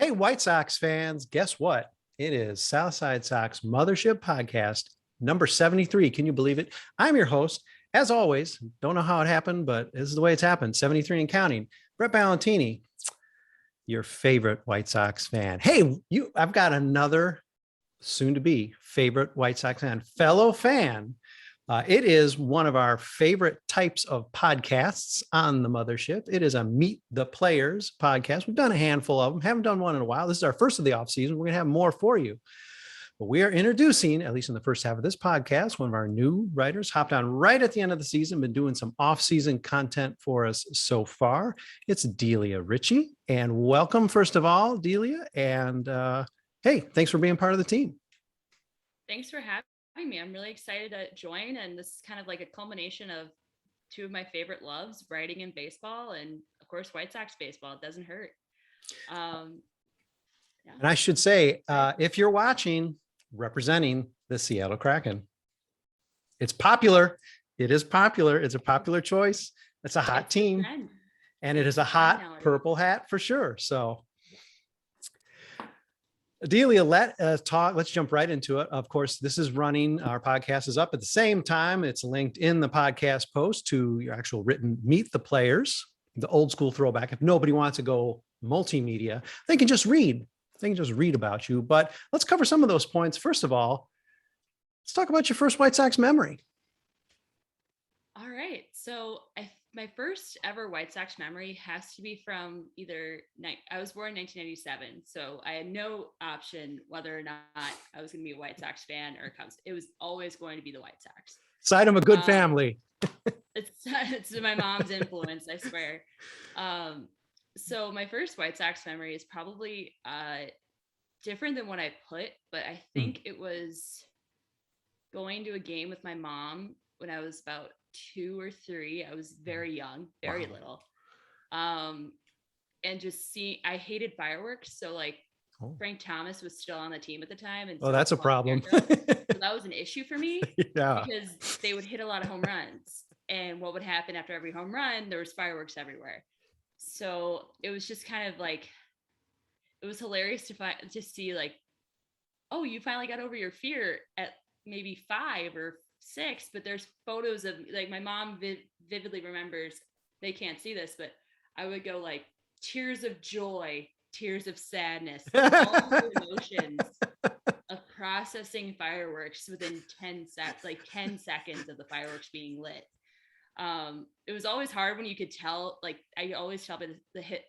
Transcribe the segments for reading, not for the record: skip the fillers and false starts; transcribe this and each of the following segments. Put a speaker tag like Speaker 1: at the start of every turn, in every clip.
Speaker 1: Hey, White Sox fans, guess what? It is Southside Sox Mothership Podcast number 73. Can you believe it? I'm your host. As always, don't know how it happened, but this is the way it's happened. 73 and counting. Brett Ballantini, your favorite White Sox fan. Hey, I've got another soon to be favorite White Sox fan, fellow fan. It is one of our favorite types of podcasts on the mothership. It is a Meet the Players podcast. We've done a handful of them, haven't done one in a while. This is our first of the off season. We're going to have more for you. But we are introducing, at least in the first half of this podcast, one of our new writers hopped on right at the end of the season, been doing some off-season content for us so far. It's Delia Ritchie. And welcome, first of all, Delia. And hey, thanks for being part of the team.
Speaker 2: Thanks for having me. I'm really excited to join. And this is kind of like a culmination of two of my favorite loves, writing and baseball, and of course, White Sox baseball. It doesn't hurt.
Speaker 1: Yeah. And I should say, if you're watching, representing the Seattle Kraken, it's popular. It is popular. It's a popular choice. It's a hot team. And it is a hot purple hat for sure. So Delia, let's jump right into it. Of course, this is running. Our podcast is up at the same time. It's linked in the podcast post to your actual written Meet the Players, the old school throwback. If nobody wants to go multimedia, they can just read. They can just read about you. But let's cover some of those points. First of all, let's talk about your first White Sox memory.
Speaker 2: All right. So my first ever White Sox memory has to be from I was born in 1997. So I had no option whether or not I was going to be a White Sox fan or Cubs. It was always going to be the White Sox.
Speaker 1: Sign of a good family.
Speaker 2: It's my mom's influence, I swear. So my first White Sox memory is probably different than what I put, but I think it was going to a game with my mom when I was about 2 or 3. I was very young, very little. And just I hated fireworks. So Frank Thomas was still on the team at the time. And
Speaker 1: so that's a problem.
Speaker 2: So that was an issue for me.
Speaker 1: Yeah.
Speaker 2: Because they would hit a lot of home runs. And what would happen after every home run, there was fireworks everywhere. So it was just kind of it was hilarious to see oh, you finally got over your fear at maybe 5 or 6, but there's photos of my mom vividly remembers, they can't see this, but I would go tears of joy, tears of sadness, all the emotions of processing fireworks within 10 seconds of the fireworks being lit. It was always hard when you could tell, I always tell by the hit,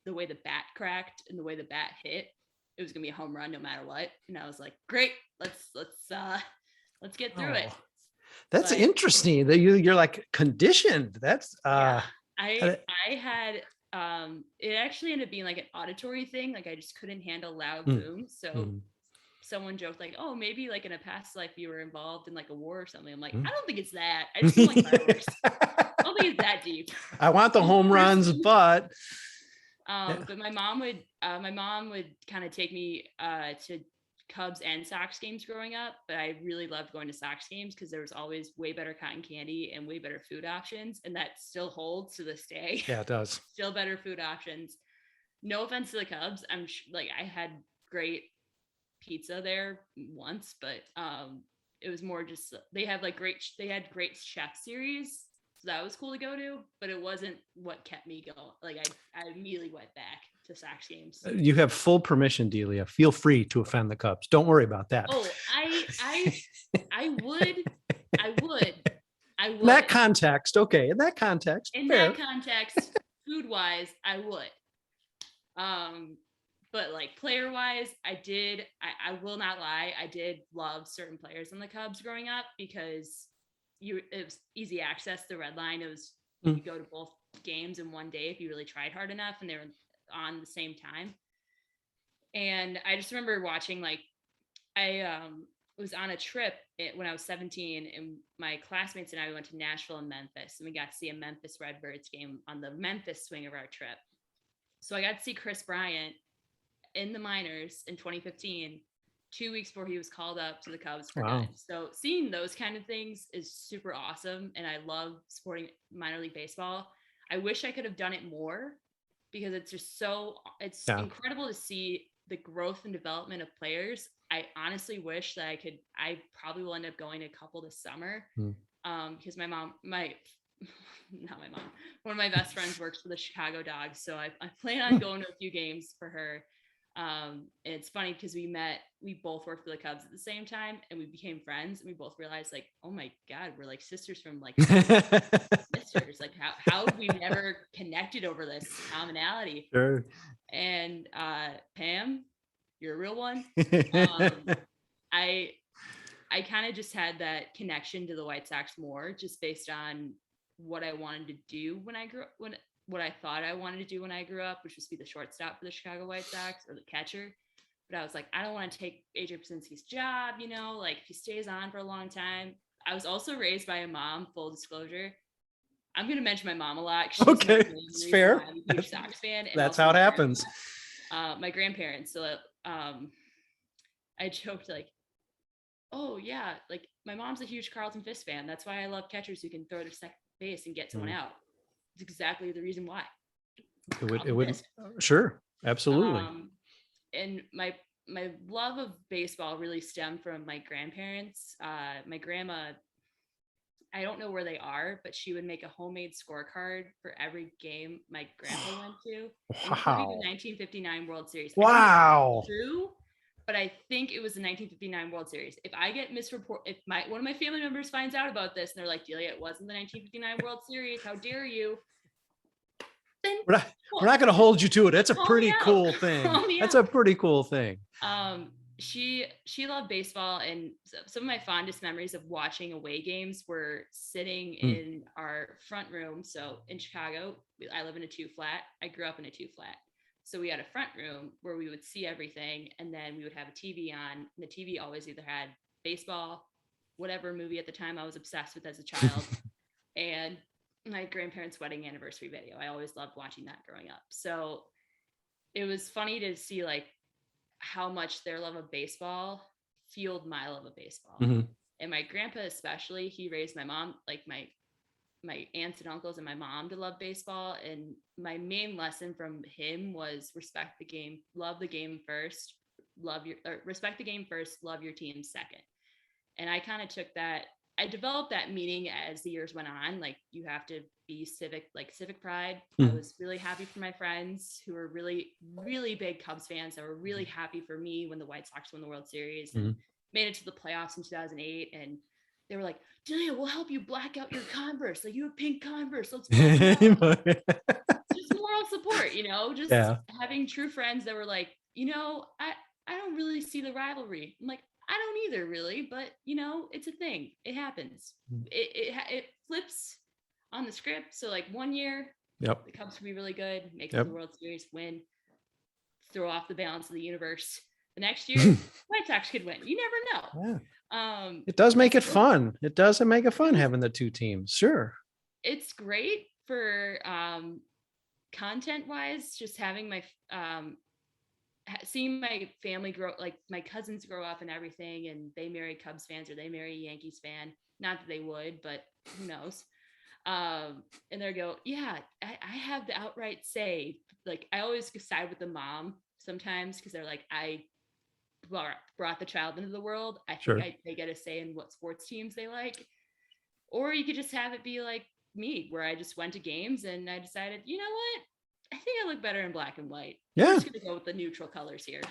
Speaker 2: the way the bat cracked and the way the bat hit, it was gonna be a home run no matter what. And I was like, great, let's get through it.
Speaker 1: That's interesting that you're conditioned. That's
Speaker 2: I had it actually ended up being an auditory thing. I just couldn't handle loud booms. So someone joked oh, maybe in a past life you were involved in a war or something. I'm I don't think it's that. I just don't like fireworks. I don't think it's that deep.
Speaker 1: I want the home runs, but
Speaker 2: but my mom would kind of take me to Cubs and Sox games growing up, but I really loved going to Sox games because there was always way better cotton candy and way better food options, and that still holds to this day.
Speaker 1: Yeah, it does.
Speaker 2: Still better food options. No offense to the Cubs, I'm I had great pizza there once, but it was more just they had great chef series, so that was cool to go to, but it wasn't what kept me going. I immediately went back to Sox games.
Speaker 1: You have full permission, Delia. Feel free to offend the Cubs. Don't worry about that.
Speaker 2: Oh, I would.
Speaker 1: In that context, okay. In that context,
Speaker 2: food-wise, I would. But player-wise, I will not lie. I did love certain players on the Cubs growing up because it was easy access. The red line, it was you could go to both games in one day if you really tried hard enough, and they were on the same time. And I just remember watching I was on a trip when I was 17, and my classmates and I went to Nashville and Memphis, and we got to see a Memphis Redbirds game on the Memphis swing of our trip. So I got to see Chris Bryant in the minors in 2015, 2 weeks before he was called up to the Cubs for good. So seeing those kind of things is super awesome. And I love supporting minor league baseball. I wish I could have done it more. because it's
Speaker 1: Yeah.
Speaker 2: incredible to see the growth and development of players. I honestly wish that I probably will end up going to a couple this summer.
Speaker 1: Mm.
Speaker 2: Because not my mom, one of my best friends works for the Chicago Dogs. So I plan on going to a few games for her. And it's funny because we both worked for the Cubs at the same time, and we became friends, and we both realized, like, oh my God, we're like sisters from like sisters. Like how have we never connected over this commonality?
Speaker 1: Sure.
Speaker 2: And Pam, you're a real one. I I kind of just had that connection to the White Sox more just based on what I wanted to do when I grew up, what I thought I wanted to do when I grew up, which was be the shortstop for the Chicago White Sox or the catcher. But I was like, I don't want to take AJ Pierzynski's job, like if he stays on for a long time. I was also raised by a mom, full disclosure. I'm going to mention my mom a lot. She's
Speaker 1: Okay,
Speaker 2: my main
Speaker 1: it's
Speaker 2: reason
Speaker 1: fair.
Speaker 2: why I'm a huge Sox fan. And
Speaker 1: That's
Speaker 2: also
Speaker 1: how it happens.
Speaker 2: my grandparents. So I joked like, oh yeah, like my mom's a huge Carlton Fisk fan. That's why I love catchers who can throw to second base and get someone out. It's exactly the reason why.
Speaker 1: It would, sure, absolutely.
Speaker 2: And my love of baseball really stemmed from my grandparents. My grandma, I don't know where they are, but she would make a homemade scorecard for every game my grandpa went to, including the 1959 World Series.
Speaker 1: Wow.
Speaker 2: True, but I think it was the 1959 World Series. If I get if one of my family members finds out about this and they're like, Delia, it wasn't the 1959 World Series, how dare you? Then
Speaker 1: we're not going to hold you to it. That's a pretty cool thing. That's a pretty cool thing.
Speaker 2: She loved baseball, and some of my fondest memories of watching away games were sitting in our front room. So in Chicago, I live in a 2-flat. I grew up in a 2-flat. So we had a front room where we would see everything, and then we would have a TV on. And the TV always either had baseball, whatever movie at the time I was obsessed with as a child, and my grandparents' wedding anniversary video. I always loved watching that growing up. So it was funny to see like how much their love of baseball fueled my love of baseball. And my grandpa especially, he raised my mom, like my aunts and uncles and my mom, to love baseball. And my main lesson from him was respect the game, love the game first, respect the game first, love your team second. And I kind of took that, I developed that meaning as the years went on. Like you have to be civic pride. I was really happy for my friends who were really, really big Cubs fans that were really happy for me when the White Sox won the World Series and made it to the playoffs in 2008. And they were like, Delia, we'll help you black out your Converse. Like you have pink Converse. Let's just moral support, just having true friends that were like, I don't really see the rivalry. I'm like, I don't either really, but it's a thing. It happens. It flips on the script. So like one year, the Cubs could be really good, make it to the World Series, win, throw off the balance of the universe. The next year, White Sox could win. You never know.
Speaker 1: Yeah. It does make it fun. It does make it fun having the two teams. Sure.
Speaker 2: It's great for content wise, just having my seeing my family grow, like my cousins grow up and everything, and they marry Cubs fans or they marry a Yankees fan. Not that they would, but who knows? And they go, yeah, I have the outright say. Like I always side with the mom sometimes because they're like, I brought the child into the world. I think they get a say in what sports teams they like. Or you could just have it be like me, where I just went to games and I decided, you know what? I think I look better in black and white. Yeah. I'm just going to go with the neutral colors here.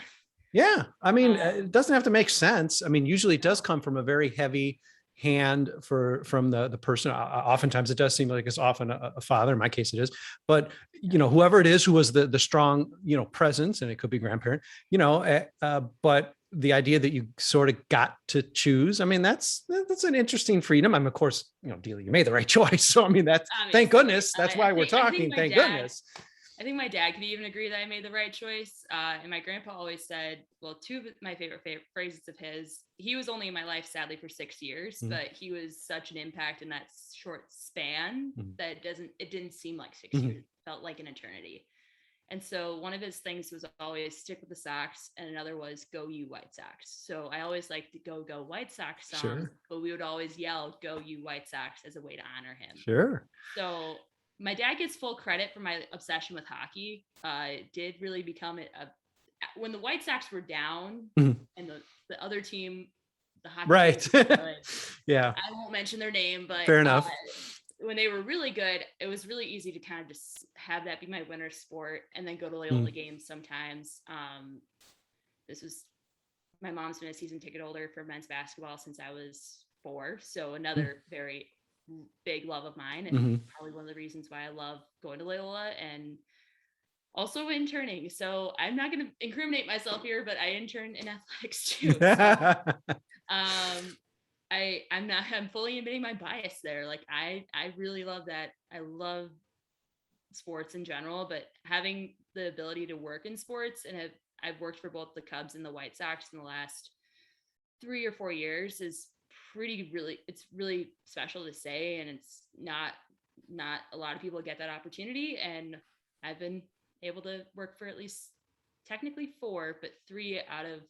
Speaker 1: Yeah. I mean, it doesn't have to make sense. I mean, usually it does come from a very heavy hand from the person. Oftentimes it does seem like it's often a father. In my case, it is. But, whoever it is who was the strong, presence, and it could be grandparent, but the idea that you sort of got to choose, I mean, that's an interesting freedom. I mean, of course, Delia, you made the right choice. So, I mean, thank goodness. That's why we're talking. Thank goodness.
Speaker 2: I think my dad could even agree that I made the right choice. And my grandpa always said, well, two of my favorite phrases of his, he was only in my life, sadly, for 6 years, but he was such an impact in that short span that it didn't seem like 6 years. It felt like an eternity. And so one of his things was always stick with the Sox, and another was go you White Sox. So I always liked the go White Sox song, but we would always yell go you White Sox as a way to honor him.
Speaker 1: Sure.
Speaker 2: So my dad gets full credit for my obsession with hockey. It did really become when the White Sox were down
Speaker 1: Mhm.
Speaker 2: and the other team, the hockey
Speaker 1: Right.
Speaker 2: team was good.
Speaker 1: Yeah.
Speaker 2: I won't mention their name, but
Speaker 1: Fair enough.
Speaker 2: when they were really good, it was really easy to kind of just have that be my winter sport and then go to
Speaker 1: Mm.
Speaker 2: Loyola games sometimes. My mom's been a season ticket holder for men's basketball since I was 4. So another very big love of mine, and probably one of the reasons why I love going to Loyola and also interning. So I'm not going to incriminate myself here, but I intern in athletics too. So, I'm fully admitting my bias there. Like I really love that. I love sports in general, but having the ability to work in sports, and I've worked for both the Cubs and the White Sox in the last 3 or 4 years, is it's really special to say, and it's not a lot of people get that opportunity, and I've been able to work for at least technically 4, but 3 out of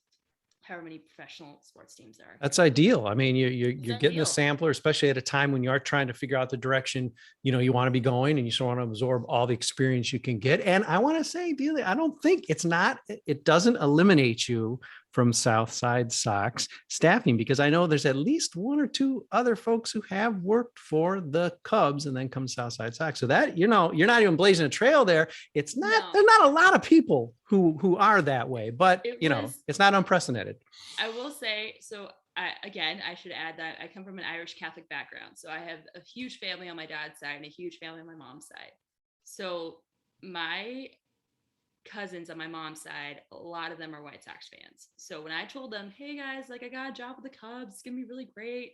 Speaker 2: however many professional sports teams there are.
Speaker 1: That's ideal. I mean, you're getting
Speaker 2: ideal.
Speaker 1: a sampler, especially at a time when you are trying to figure out the direction, you want to be going, and you sort of want to absorb all the experience you can get. And I want to say, Delia, I don't think it doesn't eliminate you from Southside Sox staffing, because I know there's at least 1 or 2 other folks who have worked for the Cubs and then come Southside Sox. So that, you're not even blazing a trail there. There's not a lot of people who are that way, but it's not unprecedented.
Speaker 2: I will say, so I should add that I come from an Irish Catholic background. So I have a huge family on my dad's side and a huge family on my mom's side. So my cousins on my mom's side, a lot of them are White Sox fans. So when I told them, hey guys, like I got a job with the Cubs, it's gonna be really great.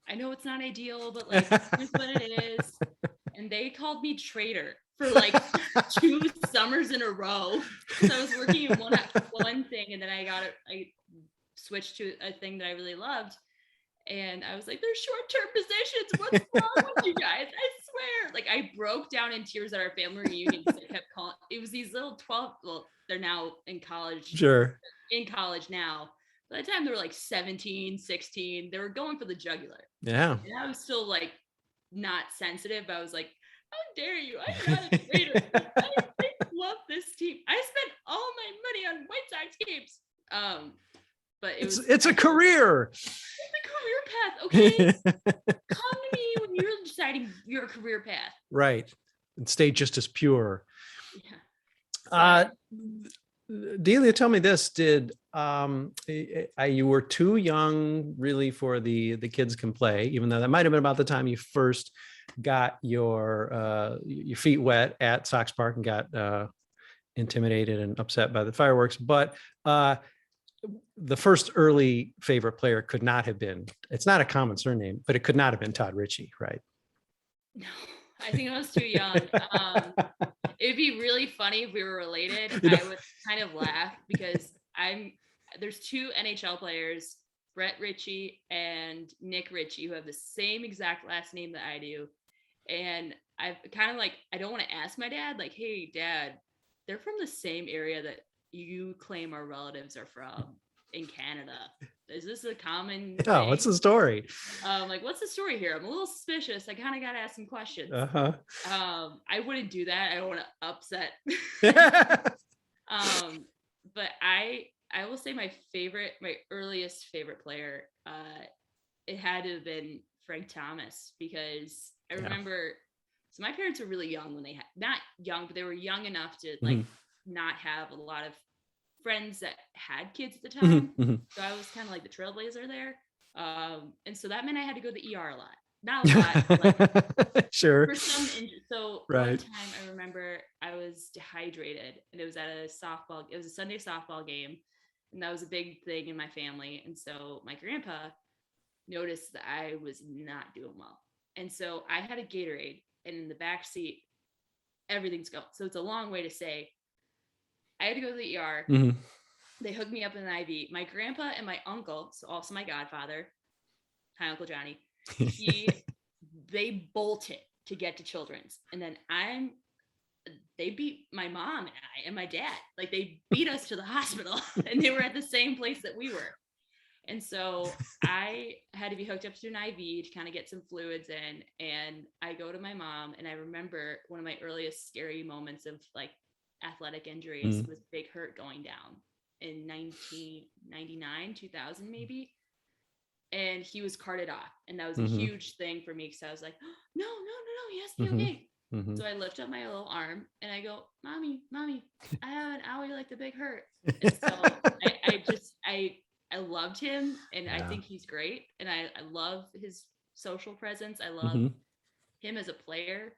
Speaker 2: I know it's not ideal, but like here's what it is. And they called me traitor for like 2 summers in a row. So I was working in one thing, and then I switched to a thing that I really loved. And I was like, they're short-term positions. What's wrong with you guys? I swear. Like I broke down in tears at our family reunion because I kept calling. It was these little 12, well, they're now in college.
Speaker 1: Sure.
Speaker 2: In college now. By the time they were like 17, 16, they were going for the jugular.
Speaker 1: Yeah.
Speaker 2: And I was still like not sensitive, but I was like, how dare you? I'm not a traitor. I love this team. I spent all my money on White Sox games. But it's
Speaker 1: a career.
Speaker 2: It's a career path, okay? Come to me when you're deciding your career path.
Speaker 1: Right. And stay just as pure.
Speaker 2: Yeah.
Speaker 1: Delia, tell me this: did you were too young really for the kids can play, even though that might have been about the time you first got your feet wet at Sox Park and got intimidated and upset by the fireworks, but the first early favorite player could not have been, it's not a common surname, but it could not have been Todd Ritchie, right?
Speaker 2: No, I think I was too young. It'd be really funny if we were related. I would kind of laugh because there's 2 NHL players, Brett Ritchie and Nick Ritchie, who have the same exact last name that I do. And I've kind of like, I don't want to ask my dad, like, hey dad, they're from the same area that you claim our relatives are from in Canada. Is this a common thing?
Speaker 1: What's the story?
Speaker 2: Like, what's the story here? I'm a little suspicious. I kind of got to ask some questions. I wouldn't do that. I don't want to upset. But I will say my earliest favorite player, it had to have been Frank Thomas, because I remember, so my parents were really young when they not young, but they were young enough to like not have a lot of friends that had kids at the time. So I was kind of like the trailblazer there. And so that meant I had to go to the ER a lot. Not a lot, like,
Speaker 1: sure.
Speaker 2: For some
Speaker 1: right.
Speaker 2: One time I remember I was dehydrated, and it was at a Sunday softball game, and that was a big thing in my family. And so my grandpa noticed that I was not doing well. And so I had a Gatorade, and in the back seat, everything's going. So it's a long way to say I had to go to the ER. They hooked me up in an IV. My grandpa and my uncle, so also my godfather, hi Uncle Johnny, they bolted to get to Children's. And then they beat my mom and I and my dad. Like they beat us to the hospital, and they were at the same place that we were. And so I had to be hooked up to an IV to kind of get some fluids in. And I go to my mom, and I remember one of my earliest scary moments of like athletic injuries was Big Hurt going down in 1999, 2000 maybe. And he was carted off. And that was a huge thing for me because I was like, oh, no, he has to be okay. So I lift up my little arm and I go, Mommy, I have an owie like the Big Hurt. And so I loved him, and I think he's great. And I love his social presence. I love him as a player.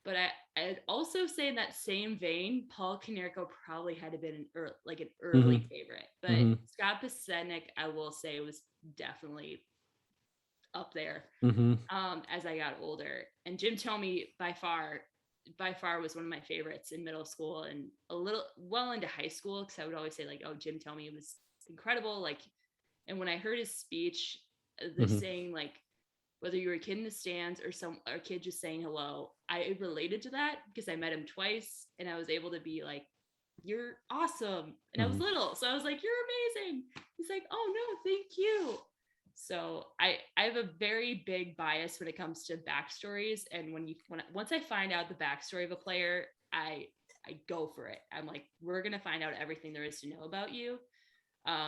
Speaker 2: But I'd also say in that same vein, Paul Konerko probably had to been an early favorite. But Scott Pasenik, I will say, was definitely up there as I got older. And Jim Thome by far was one of my favorites in middle school and a little well into high school, because I would always say like, oh, Jim Thome was incredible. Like, and when I heard his speech, the saying like, whether you were a kid in the stands or a kid just saying hello, I related to that because I met him twice and I was able to be like, you're awesome. And I was little, so I was like, you're amazing. He's like, oh no, thank you. So I have a very big bias when it comes to backstories. And once I find out the backstory of a player, I go for it. I'm like, we're going to find out everything there is to know about you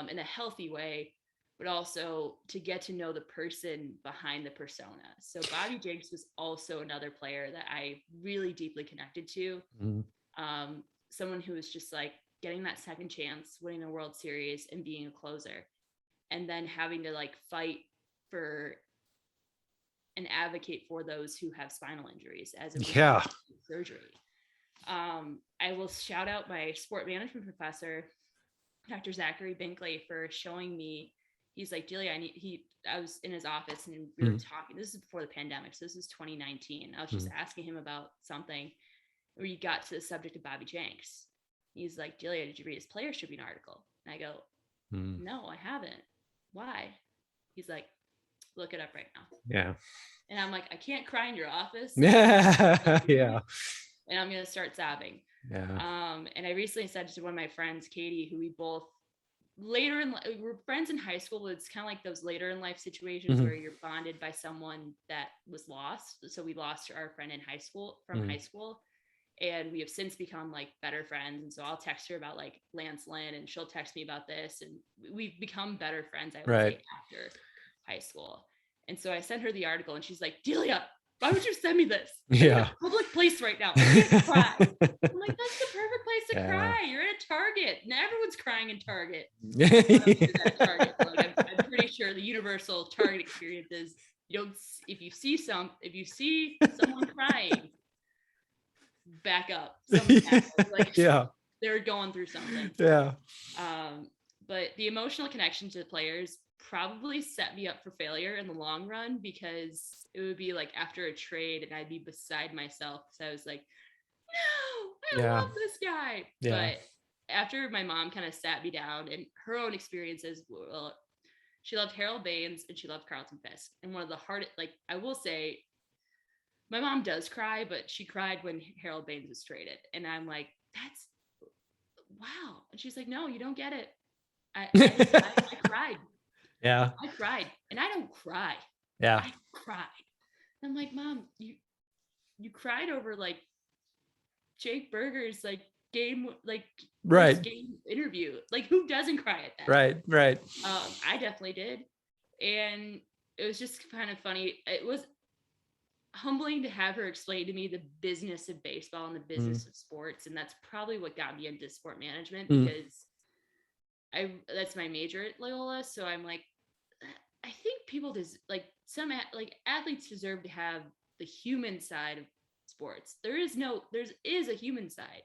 Speaker 2: in a healthy way, but also to get to know the person behind the persona. So Bobby Jenks was also another player that I really deeply connected to. Someone who was just like getting that second chance, winning a World Series and being a closer, and then having to like fight for and advocate for those who have spinal injuries as a surgery. I will shout out my sport management professor, Dr. Zachary Binkley, for showing me. He's like, Delia, I was in his office and we were talking. This is before the pandemic, so this is 2019. I was just asking him about something where you got to the subject of Bobby Jenks. He's like, Delia, did you read his Players Tribune article? And I go, no, I haven't. Why? He's like, look it up right now.
Speaker 1: Yeah.
Speaker 2: And I'm like, I can't cry in your office.
Speaker 1: Yeah.
Speaker 2: And I'm going to start sobbing.
Speaker 1: Yeah.
Speaker 2: And I recently said to one of my friends, Katie, who we both later in we're friends in high school. It's kind of like those later in life situations where you're bonded by someone that was lost. So we lost our friend in high school high school. And we have since become like better friends. And so I'll text her about like Lance Lynn and she'll text me about this. And we've become better friends, I would say, after high school. And so I sent her the article and she's like, Delia, why would you send me this? I'm in a public place right now. I can't cry. I'm like, that's the perfect place to cry. You're at a Target. And everyone's crying in Target. Target. Like, I'm pretty sure the universal Target experience is if you see someone crying, back up. Like, they're going through something. But the emotional connection to the players probably set me up for failure in the long run, because it would be like after a trade and I'd be beside myself because I was like, no, I love this guy. But after my mom kind of sat me down and her own experiences, well, she loved Harold Baines and she loved Carlton Fisk. And one of the hardest, like, I will say, my mom does cry, but she cried when Harold Baines was traded. And I'm like, that's wow. And she's like, no, you don't get it. I cried.
Speaker 1: Yeah.
Speaker 2: I cried. And I don't cry.
Speaker 1: Yeah.
Speaker 2: I cried. And I'm like, Mom, you cried over like Jake Berger's like game interview. Like, who doesn't cry at that?
Speaker 1: Right.
Speaker 2: I definitely did. And it was just kind of funny. It was humbling to have her explain to me the business of baseball and the business of sports. And that's probably what got me into sport management, because that's my major at Loyola. So I'm like, I think people athletes deserve to have the human side of sports. There is a human side,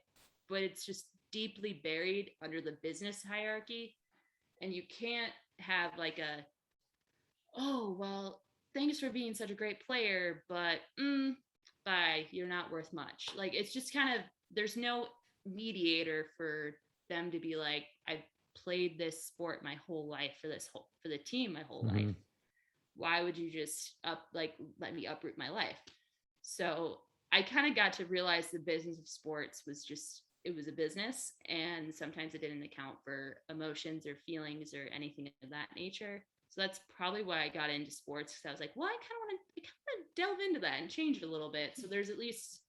Speaker 2: but it's just deeply buried under the business hierarchy. And you can't have like oh, well, thanks for being such a great player, but bye, you're not worth much. Like, it's just kind of, there's no mediator for them to be like, I've played this sport my whole life for the team my whole life. Why would you just let me uproot my life? So I kind of got to realize the business of sports was it was a business, and sometimes it didn't account for emotions or feelings or anything of that nature. So that's probably why I got into sports, because I was like, well, I kind of want to delve into that and change it a little bit. So there's at least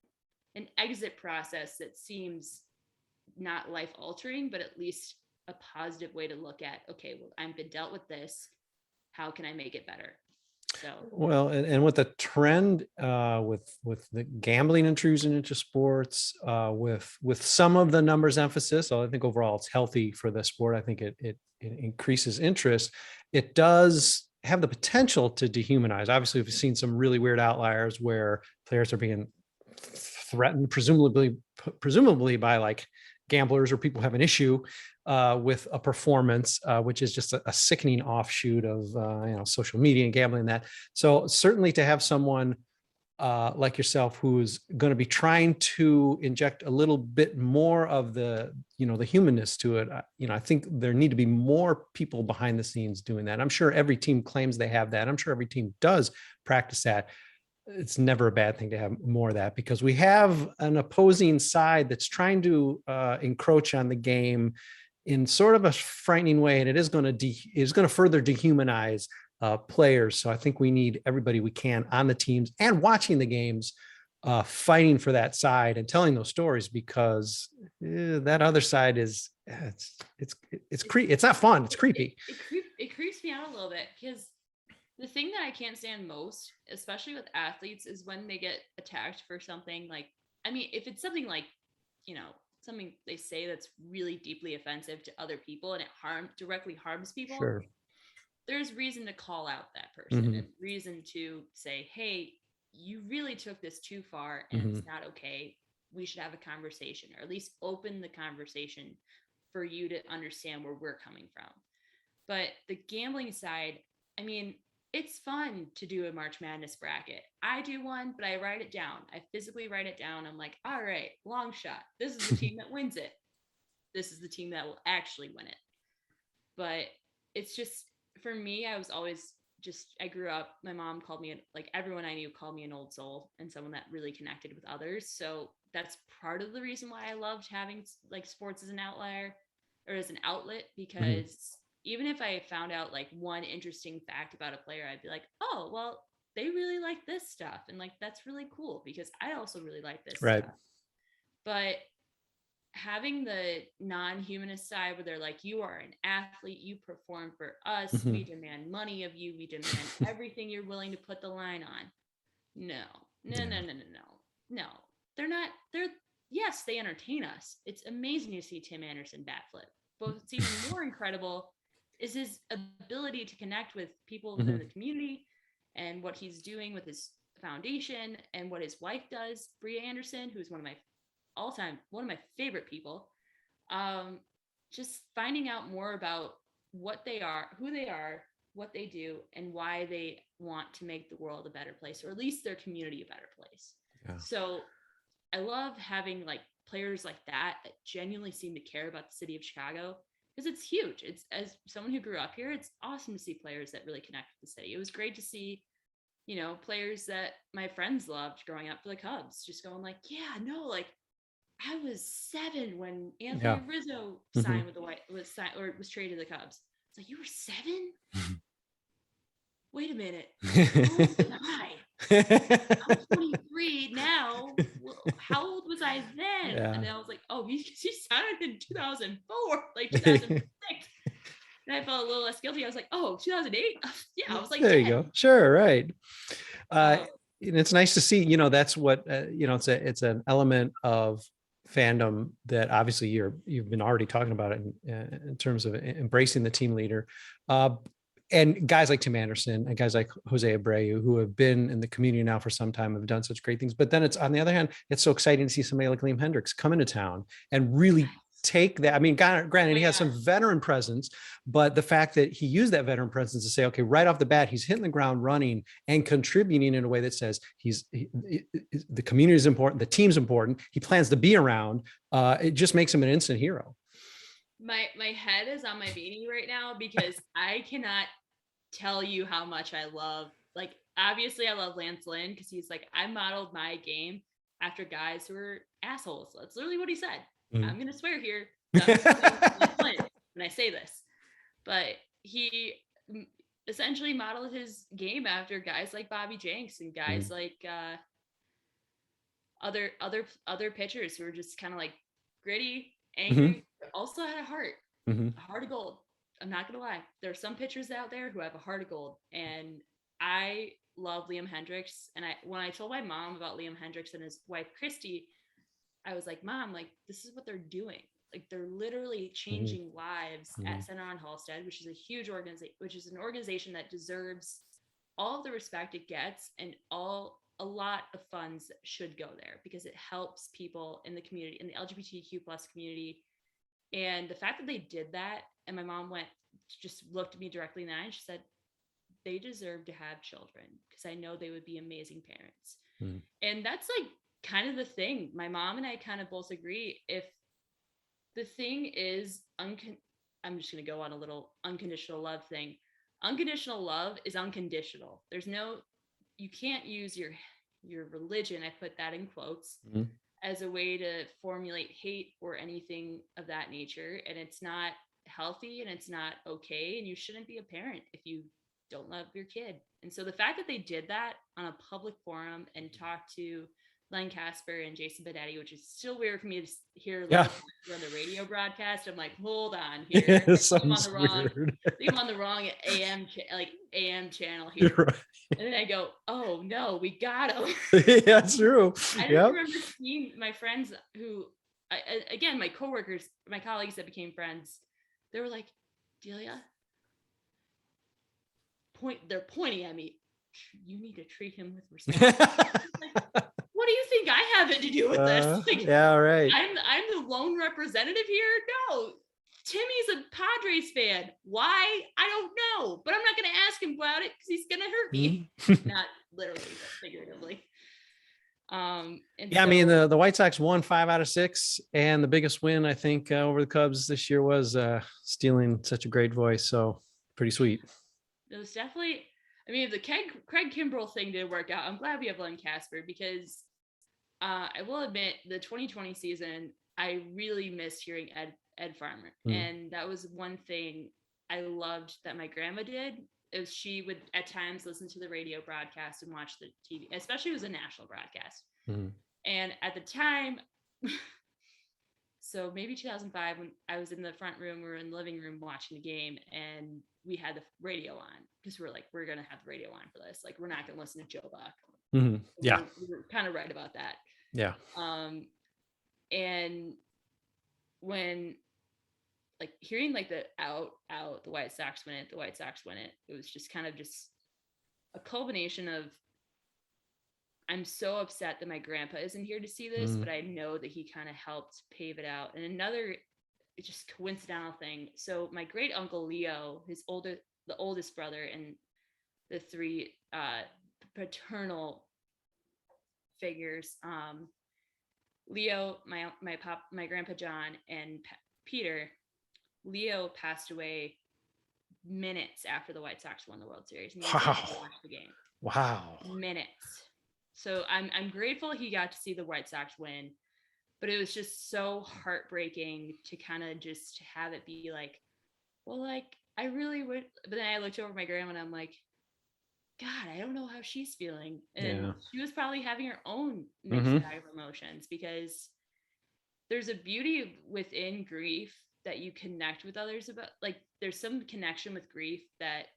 Speaker 2: an exit process that seems not life altering, but at least a positive way to look at, okay, well, I've been dealt with this. How can I make it better? So,
Speaker 1: Well, and with the trend with the gambling intrusion into sports, with some of the numbers emphasis, so I think overall it's healthy for the sport. I think it increases interest. It does have the potential to dehumanize. Obviously, we've seen some really weird outliers where players are being threatened, presumably by like gamblers or people who have an issue with a performance, which is just a sickening offshoot of social media and gambling and that. So certainly to have someone like yourself who's going to be trying to inject a little bit more of the the humanness to it, I think there need to be more people behind the scenes doing that. I'm sure every team claims they have that. I'm sure every team does practice that. It's never a bad thing to have more of that, because we have an opposing side that's trying to encroach on the game in sort of a frightening way, and it is going to further dehumanize players. So I think we need everybody we can on the teams and watching the games, fighting for that side and telling those stories, because that other side is it's not fun. It's creepy.
Speaker 2: It creeps me out a little bit, because the thing that I can't stand most, especially with athletes, is when they get attacked for something like, I mean, if it's something like, something they say that's really deeply offensive to other people and it directly harms people.
Speaker 1: Sure.
Speaker 2: There's reason to call out that person and reason to say, hey, you really took this too far and it's not okay. We should have a conversation, or at least open the conversation for you to understand where we're coming from. But the gambling side, I mean, it's fun to do a March Madness bracket. I do one, but I write it down. I physically write it down. I'm like, all right, long shot. This is the team that wins it. This is the team that will actually win it. But it's just, for me, I was always I grew up, my mom called me, like everyone I knew called me an old soul and someone that really connected with others. So that's part of the reason why I loved having like sports as an outlier or as an outlet, because even if I found out like one interesting fact about a player, I'd be like, oh, well, they really like this stuff. And like, that's really cool because I also really like this stuff. But having the non-humanist side where they're like, you are an athlete, you perform for us, we demand money of you, we demand everything you're willing to put the line on. No. Yes, they entertain us. It's amazing to see Tim Anderson bat flip. But what's even more incredible is his ability to connect with people within the community and what he's doing with his foundation and what his wife does, Bria Anderson, who's one of my favorite people. Just finding out more about what they are, who they are, what they do, and why they want to make the world a better place, or at least their community a better place. Yeah. So I love having like players like that genuinely seem to care about the city of Chicago, because it's huge. It's, as someone who grew up here, it's awesome to see players that really connect with the city. It was great to see, players that my friends loved growing up for the Cubs, just going like, yeah, no, like I was 7 when Anthony Rizzo signed with the was traded to the Cubs. It's like, you were 7? Wait a minute. How old am I? I'm 23 now. Well, how old was I then? Yeah. And then I was like, oh, he signed in 2004, like 2006. And I felt a little less guilty. I was like, oh, 2008? Yeah, I was like,
Speaker 1: there 10. You go. Sure, right. And it's nice to see, that's what, it's an element of fandom that obviously you've been already talking about it in terms of embracing the team leader. And guys like Tim Anderson and guys like Jose Abreu, who have been in the community now for some time, have done such great things. But then it's, on the other hand, it's so exciting to see somebody like Liam Hendriks come into town and really take that. I mean, granted, he has some veteran presence, but the fact that he used that veteran presence to say, okay, right off the bat, he's hitting the ground running and contributing in a way that says the community is important, the team's important, he plans to be around. It just makes him an instant hero.
Speaker 2: My head is on my beanie right now because I cannot tell you how much I love, like, obviously I love Lance Lynn because he's like, I modeled my game after guys who are assholes. That's literally what he said. I'm going to swear here. Lance Lynn when I say this, but essentially modeled his game after guys like Bobby Jenks and guys like other pitchers who were just kind of like gritty, angry, but also had a heart of gold. I'm not gonna lie. There are some pitchers out there who have a heart of gold, and I love Liam Hendricks. And when I told my mom about Liam Hendricks and his wife Christy, I was like, Mom, like this is what they're doing. Like they're literally changing lives at Center on Halstead, which is a huge organization, which is an organization that deserves all of the respect it gets, and a lot of funds should go there because it helps people in the community, in the LGBTQ plus community. And the fact that they did that, and my mom just looked at me directly in the eye and she said, they deserve to have children because I know they would be amazing parents. And that's like kind of the thing. My mom and I kind of both agree. If the thing is, I'm just going to go on a little unconditional love thing. Unconditional love is unconditional. You can't use your religion, I put that in quotes, as a way to formulate hate or anything of that nature. And it's not healthy and it's not okay. And you shouldn't be a parent if you don't love your kid. And so the fact that they did that on a public forum and talked to Len Casper and Jason Benetti, which is still weird for me to hear on the radio broadcast. I'm like, hold on here.
Speaker 1: Yeah,
Speaker 2: leave them on the wrong AM channel here.
Speaker 1: Right.
Speaker 2: And then I go, oh no, we got him.
Speaker 1: Yeah, it's true.
Speaker 2: I just remember seeing my friends who, again, my coworkers, my colleagues that became friends, they were like, Delia, they're pointing at me. You need to treat him with respect. What do you think I have it to do with this?
Speaker 1: Yeah, right.
Speaker 2: I'm the lone representative here. No, Timmy's a Padres fan. Why? I don't know, but I'm not going to ask him about it because he's going to hurt me. Not literally, but figuratively.
Speaker 1: I mean, the White Sox won 5 out of 6, and the biggest win I think over the Cubs this year was stealing such a great voice. So pretty sweet.
Speaker 2: It was definitely. I mean, if the Craig Kimbrell thing did work out, I'm glad we have Len Casper because I will admit the 2020 season, I really missed hearing Ed Farmer. And that was one thing I loved that my grandma did, is she would at times listen to the radio broadcast and watch the TV, especially if it was a national broadcast. And at the time, so maybe 2005, when I was in the front room, we were in the living room watching the game, and we had the radio on because we're like, we're going to have the radio on for this. Like, we're not going to listen to Joe Buck.
Speaker 1: Yeah.
Speaker 2: We were kind of right about that.
Speaker 1: Yeah.
Speaker 2: And when like hearing like the out, the White Sox win it, it was just kind of just a culmination of, I'm so upset that my grandpa isn't here to see this, but I know that he kind of helped pave it out. And another just coincidental thing. So my great uncle Leo, the oldest brother, and the 3 paternal figures, Leo, my grandpa John, and Peter. Leo passed away minutes after the White Sox won the World Series. And watched the game.
Speaker 1: Wow.
Speaker 2: Minutes. So I'm grateful he got to see the White Sox win, but it was just so heartbreaking to kind of just have it be like, well, like I really would. But then I looked over my grandma and I'm like, God, I don't know how she's feeling. And she was probably having her own mixed bag of emotions, because there's a beauty within grief that you connect with others about. Like there's some connection with grief that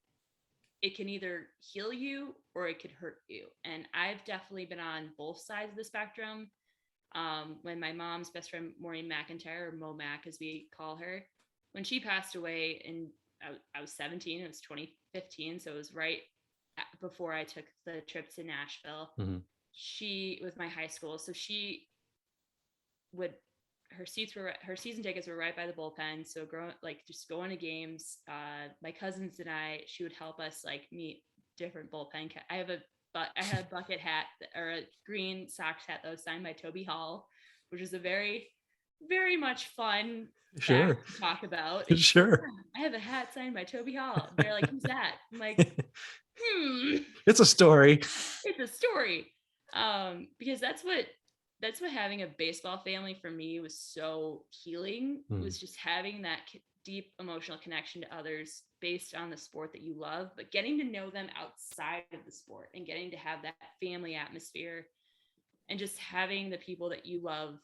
Speaker 2: it can either heal you or it could hurt you. And I've definitely been on both sides of the spectrum. When my mom's best friend, Maureen McIntyre, or Mo Mac as we call her, when she passed away, and I was 17, it was 2015. So it was right before I took the trip to Nashville. She was my high school. So her season tickets were right by the bullpen. So just going to games. My cousins and she would help us like meet different bullpen. I had a bucket hat, or a green Sox hat that was signed by Toby Hall, which is a very, very much fun fact to talk about. I have a hat signed by Toby Hall. They're like, who's that? I'm like,
Speaker 1: It's a story.
Speaker 2: It's a story. Because that's what that's what having a baseball family for me was so healing, was just having that deep emotional connection to others based on the sport that you love, but getting to know them outside of the sport and getting to have that family atmosphere and just having the people that you love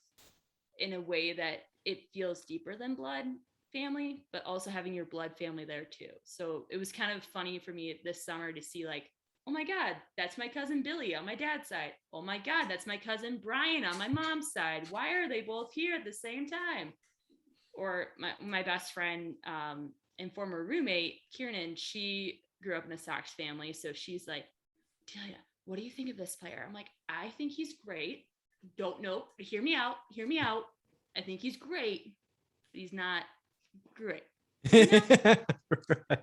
Speaker 2: in a way that it feels deeper than blood family, but also having your blood family there too. So it was kind of funny for me this summer to see like, oh my God, that's my cousin Billy on my dad's side. Oh my God, that's my cousin Brian on my mom's side. Why are they both here at the same time? Or my best friend and former roommate, Kiernan, she grew up in a Sox family. So she's like, Delia, what do you think of this player? I'm like, I think he's great. Don't know. Hear me out. Hear me out. I think he's great, but he's not great. You know?
Speaker 1: Right.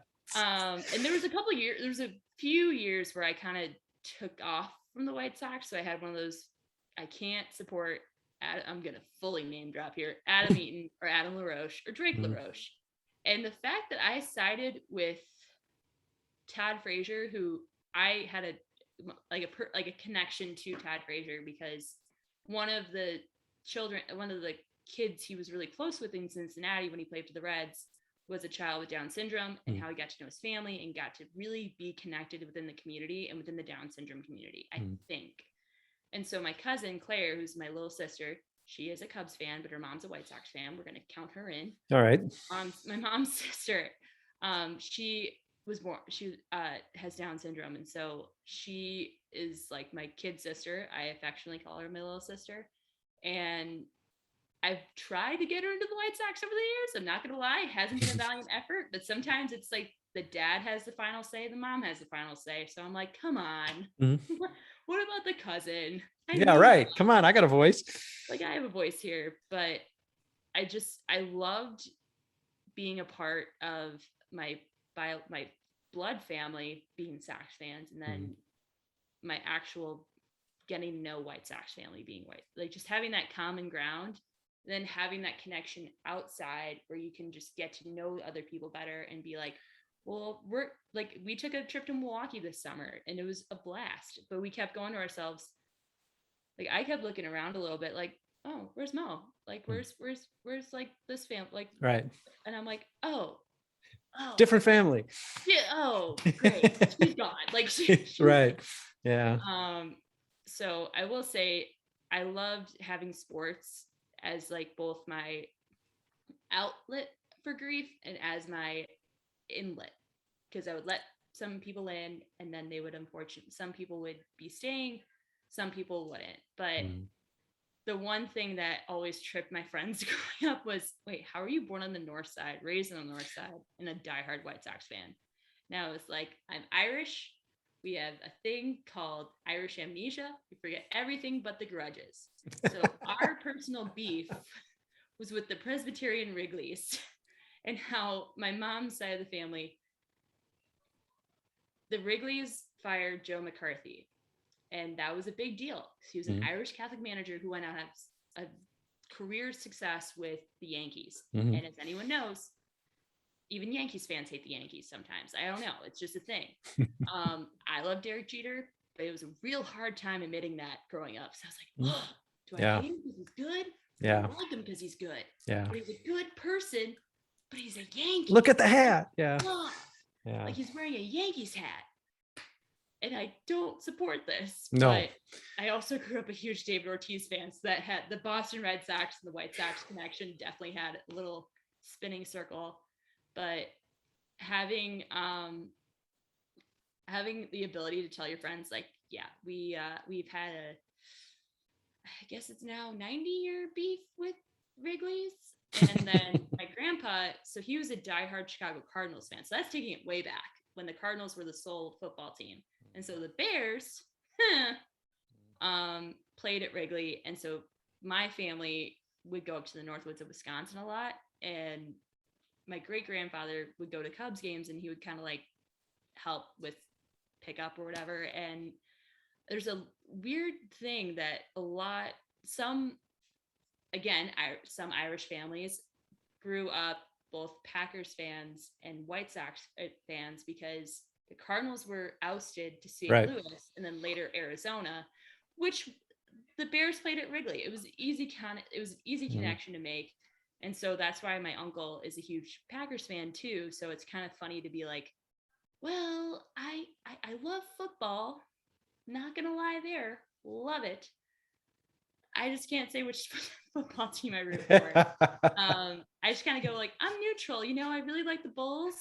Speaker 2: And there was a few years where I kind of took off from the White Sox. So I had one of those, I can't support, I'm going to fully name drop here, Adam Eaton or Adam LaRoche or Drake LaRoche. And the fact that I sided with Todd Frazier, who I had a connection to Todd Frazier because one of the kids he was really close with in Cincinnati when he played for the Reds was a child with Down syndrome, and how he got to know his family and got to really be connected within the community and within the Down syndrome community, I think. And so my cousin Claire, who's my little sister, she is a Cubs fan, but her mom's a White Sox fan. We're going to count her in.
Speaker 1: All right.
Speaker 2: My mom's sister, she has Down syndrome, and so she is like my kid sister. I affectionately call her my little sister, and I've tried to get her into the White Sox over the years. I'm not gonna lie, it hasn't been a valiant effort, but sometimes it's like the dad has the final say, the mom has the final say. So I'm like, come on, what about the cousin?
Speaker 1: Yeah, right. Come on, I got a voice.
Speaker 2: Like I have a voice here, but I loved being a part of my blood family being Sox fans, and then my actual getting to know White Sox family being white, like just having that common ground, then having that connection outside where you can just get to know other people better and be like, well, we took a trip to Milwaukee this summer and it was a blast, but we kept going to ourselves. Like I kept looking around a little bit like, oh, where's Mo? Like, where's like this family? Like,
Speaker 1: right.
Speaker 2: And I'm like, oh,
Speaker 1: different family.
Speaker 2: Yeah. Oh, great. She's gone. Like she's
Speaker 1: right. Yeah.
Speaker 2: So I will say I loved having sports as like both my outlet for grief and as my inlet, because I would let some people in and then they would some people would be staying, some people wouldn't. But the one thing that always tripped my friends growing up was, wait, how are you born on the north side, raised on the north side, and a diehard White Sox fan? Now it's like, I'm Irish. We have a thing called Irish amnesia. We forget everything but the grudges. So our personal beef was with the Presbyterian Wrigleys and how my mom's side of the family, the Wrigleys fired Joe McCarthy. And that was a big deal. He was an Irish Catholic manager who went on a career success with the Yankees. And as anyone knows, even Yankees fans hate the Yankees sometimes. I don't know. It's just a thing. I love Derek Jeter, but it was a real hard time admitting that growing up. So I was like, oh, do I hate him because he's good?
Speaker 1: Yeah.
Speaker 2: I like him because he's good.
Speaker 1: Yeah.
Speaker 2: But he's a good person, but he's a Yankee.
Speaker 1: Look at the hat. Yeah.
Speaker 2: Yeah. Like he's wearing a Yankees hat. And I don't support this.
Speaker 1: No.
Speaker 2: But I also grew up a huge David Ortiz fan. So that had the Boston Red Sox and the White Sox connection definitely had a little spinning circle. But having the ability to tell your friends, like, yeah, we've had I guess it's now 90-year beef with Wrigley's. And then my grandpa, so he was a diehard Chicago Cardinals fan. So that's taking it way back when the Cardinals were the sole football team. And so the Bears played at Wrigley. And so my family would go up to the Northwoods of Wisconsin a lot. And my great-grandfather would go to Cubs games and he would kind of like help with pickup or whatever. And there's a weird thing that some Irish families grew up both Packers fans and White Sox fans because the Cardinals were ousted to St. Louis and then later Arizona, which the Bears played at Wrigley. It was easy
Speaker 1: Mhm.
Speaker 2: connection to make. And so that's why my uncle is a huge Packers fan too. So it's kind of funny to be like, well, I love football. Not gonna lie there. Love it. I just can't say which football team I root for. I just kind of go like, I'm neutral. I really like the Bulls.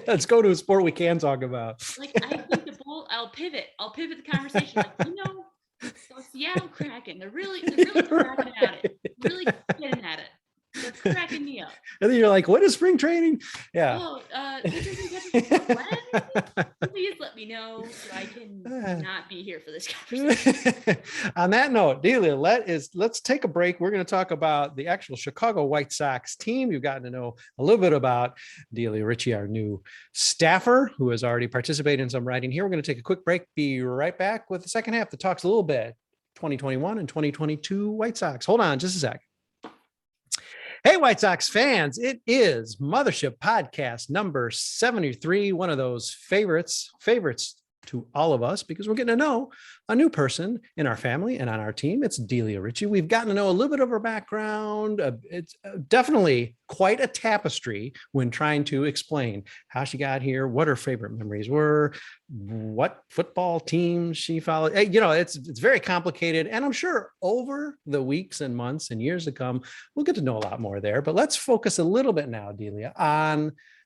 Speaker 1: Let's go to a sport we can talk about.
Speaker 2: Like I think the Bull. I'll pivot the conversation. Like so Seattle Kraken. They're really cracking at it. Really getting at it. They're cracking me up.
Speaker 1: And then you're like, what is spring training? Yeah.
Speaker 2: Oh, this isn't catching when? Please let me know so I can not be here for this conversation.
Speaker 1: On that note, Delia, let's take a break. We're going to talk about the actual Chicago White Sox team. You've gotten to know a little bit about Delia Ritchie, our new staffer, who has already participated in some writing here. We're going to take a quick break. Be right back with the second half that talks a little bit 2021 and 2022 White Sox. Hold on just a sec. Hey, White Sox fans, it is Mothership Podcast number 73, one of those favorites to all of us because we're getting to know a new person in our family and on our team. It's Delia Ritchie. We've gotten to know a little bit of her background. It's definitely quite a tapestry when trying to explain how she got here, what her favorite memories were, what football team she followed. It's very complicated. And I'm sure over the weeks and months and years to come, we'll get to know a lot more there. But let's focus a little bit now, Delia,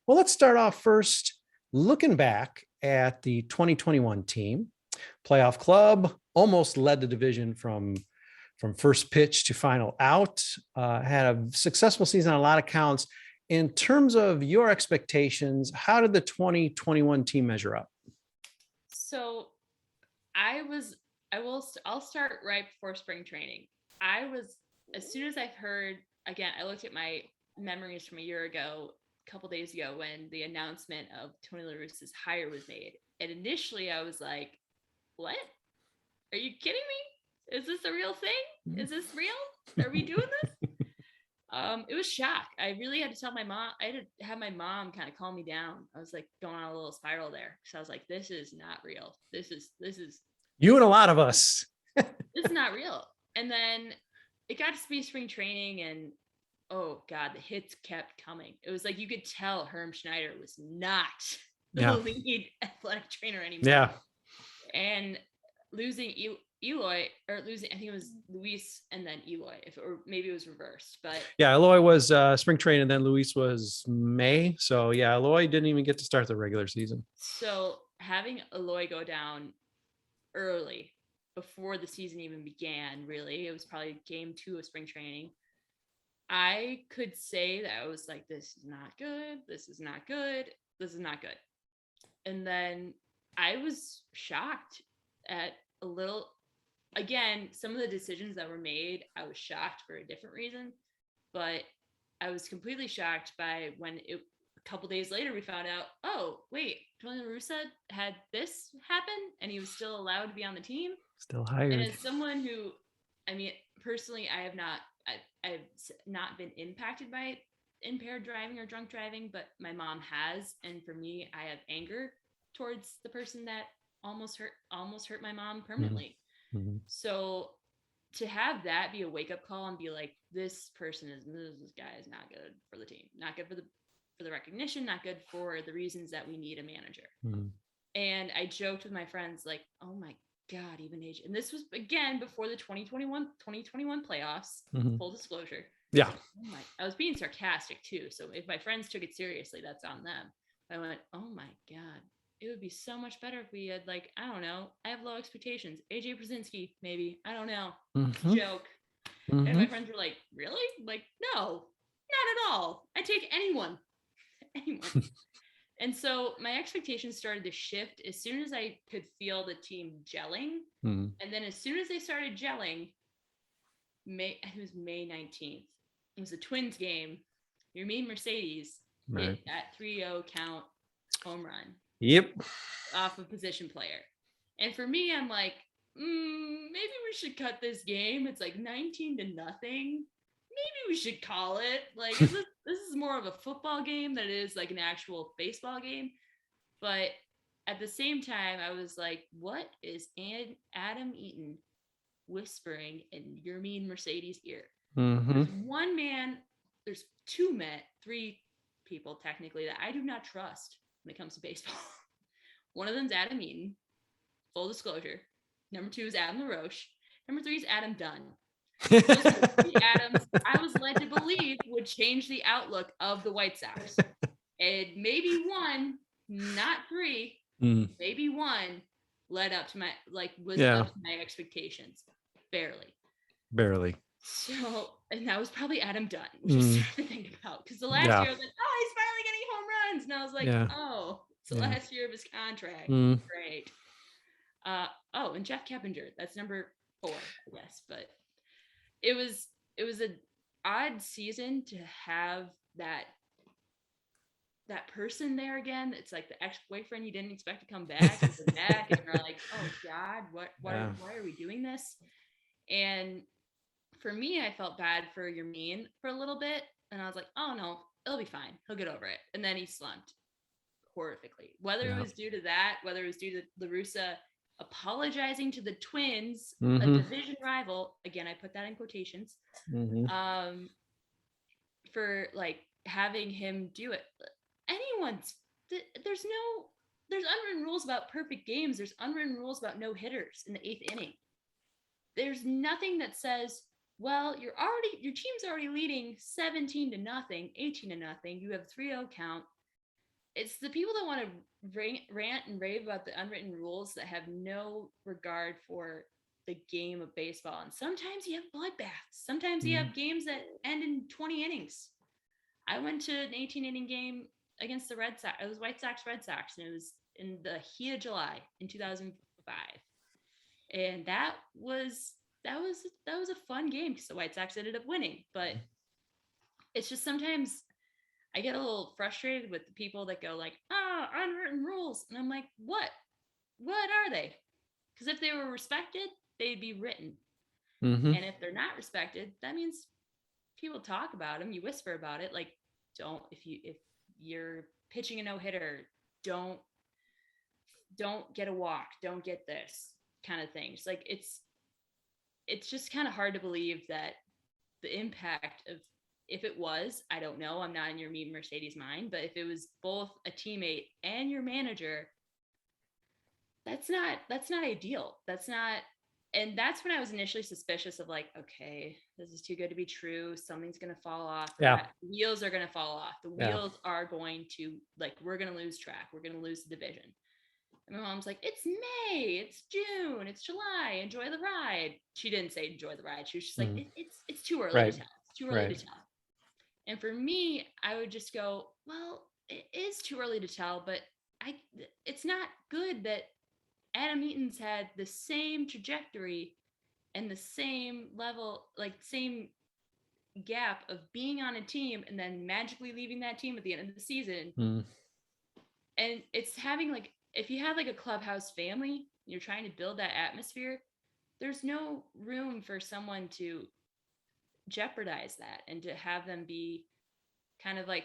Speaker 1: let's start off first looking back at the 2021 team. Playoff club, almost led the division from first pitch to final out, had a successful season on a lot of counts. In terms of your expectations, how did the 2021 team measure up?
Speaker 2: So I'll start right before spring training. As soon as I've heard, again, I looked at my memories from a couple days ago when the announcement of Tony La Russa's hire was made. And initially I was like, what? Are you kidding me? Is this a real thing? Is this real? Are we doing this? It was shock. I really had to tell my mom. I had to have my mom kind of calm me down. I was like going on a little spiral there. So I was like, this is not real. This is
Speaker 1: you and a lot of us.
Speaker 2: This is not real. And then it got to be spring training and oh God, the hits kept coming. It was like you could tell Herm Schneider was not the lead athletic trainer anymore.
Speaker 1: Yeah.
Speaker 2: And losing Eloy, or losing, I think it was Luis and then Eloy, or maybe it was reversed. But
Speaker 1: yeah, Eloy was spring training, and then Luis was May. So yeah, Eloy didn't even get to start the regular season.
Speaker 2: So having Eloy go down early before the season even began, really, it was probably game 2 of spring training. I could say that I was like, this is not good. This is not good. This is not good. And then I was shocked at again, some of the decisions that were made, I was shocked for a different reason, but I was completely shocked by when a couple days later, we found out, oh, wait, Tony La Russa had this happen and he was still allowed to be on the team.
Speaker 1: Still hired.
Speaker 2: And as someone who, personally, I've not been impacted by impaired driving or drunk driving, but my mom has. And for me, I have anger towards the person that almost hurt my mom permanently.
Speaker 1: Mm-hmm.
Speaker 2: So to have that be a wake-up call and be like, this guy is not good for the team, not good for the recognition, not good for the reasons that we need a manager.
Speaker 1: Mm-hmm.
Speaker 2: And I joked with my friends like, oh my God, even age. And this was again before the 2021 playoffs.
Speaker 1: Mm-hmm.
Speaker 2: Full disclosure.
Speaker 1: Yeah.
Speaker 2: I was being sarcastic too. So if my friends took it seriously, that's on them. I went, oh my God, it would be so much better if we had, like, I don't know, I have low expectations. AJ Brzezinski, maybe. I don't know.
Speaker 1: Mm-hmm.
Speaker 2: Joke.
Speaker 1: Mm-hmm.
Speaker 2: And my friends were like, really? Like, no, not at all. I take anyone. And so my expectations started to shift as soon as I could feel the team gelling.
Speaker 1: Mm-hmm. And
Speaker 2: then as soon as they started gelling, it was May 19th. It was a Twins game. Your mean Mercedes hit at 3-0 count home run.
Speaker 1: Yep.
Speaker 2: Off a position player. And for me, I'm like, maybe we should cut this game. It's like 19-0. Maybe we should call it. Like, this is more of a football game than it is like an actual baseball game. But at the same time, I was like, what is Adam Eaton? whispering in your mean Mercedes ear.
Speaker 1: Mm-hmm.
Speaker 2: There's one man, there's three people technically that I do not trust when it comes to baseball. One of them's Adam Eaton, full disclosure. Number 2 is Adam La Russa. Number 3 is Adam Dunn. Those are the 3 Adams I was led to believe would change the outlook of the White Sox. And maybe one, not 3, maybe one led up to my up to my expectations. Barely. So, and that was probably Adam Dunn, which is sad to think about. Because the last year I was like, oh, he's finally getting home runs. And I was like, oh, it's the last year of his contract. Great. And Jeff Keppinger, that's number 4, I guess. But it was an odd season to have that person there again. It's like the ex-boyfriend you didn't expect to come back is back, and you're like, oh God, why are we doing this? And for me, I felt bad for Yermin for a little bit, and I was like, oh no, it'll be fine. He'll get over it. And then he slumped horrifically. Whether it was due to that, whether it was due to La Russa apologizing to the Twins, a division rival, again, I put that in quotations, for like having him do it. There's unwritten rules about perfect games. There's unwritten rules about no hitters in the 8th inning. There's nothing that says, well, your team's already leading 17-0, 18-0. You have 3-0 count. It's the people that want to rant and rave about the unwritten rules that have no regard for the game of baseball. And sometimes you have bloodbaths. Sometimes you have games that end in 20 innings. I went to an 18-inning game against the Red Sox. It was White Sox Red Sox, and it was in the heat of July in 2005. And that was a fun game because the White Sox ended up winning. But it's just sometimes I get a little frustrated with the people that go like, unwritten rules. And I'm like, what are they? Because if they were respected, they'd be written. And if they're not respected, that means people talk about them. You whisper about it. Like, if you're pitching a no-hitter, don't get a walk. Don't get this kind of things. Like, it's just kind of hard to believe that the impact of, if it was, I don't know, I'm not in your mean Mercedes mind, but if it was both a teammate and your manager, that's not ideal. And that's when I was initially suspicious of like, okay, this is too good to be true. Something's going to fall off.
Speaker 1: Yeah.
Speaker 2: The wheels are going to fall off. The wheels are going to, like, we're going to lose track. We're going to lose the division. And my mom's like, it's May, it's June, it's July, enjoy the ride. She didn't say enjoy the ride. She was just like, it's too early to tell. It's too early to tell. And for me, I would just go, well, it is too early to tell, but it's not good that Adam Eaton's had the same trajectory and the same level, like same gap of being on a team and then magically leaving that team at the end of the season. And it's having like, if you have like a clubhouse family, you're trying to build that atmosphere, there's no room for someone to jeopardize that and to have them be kind of like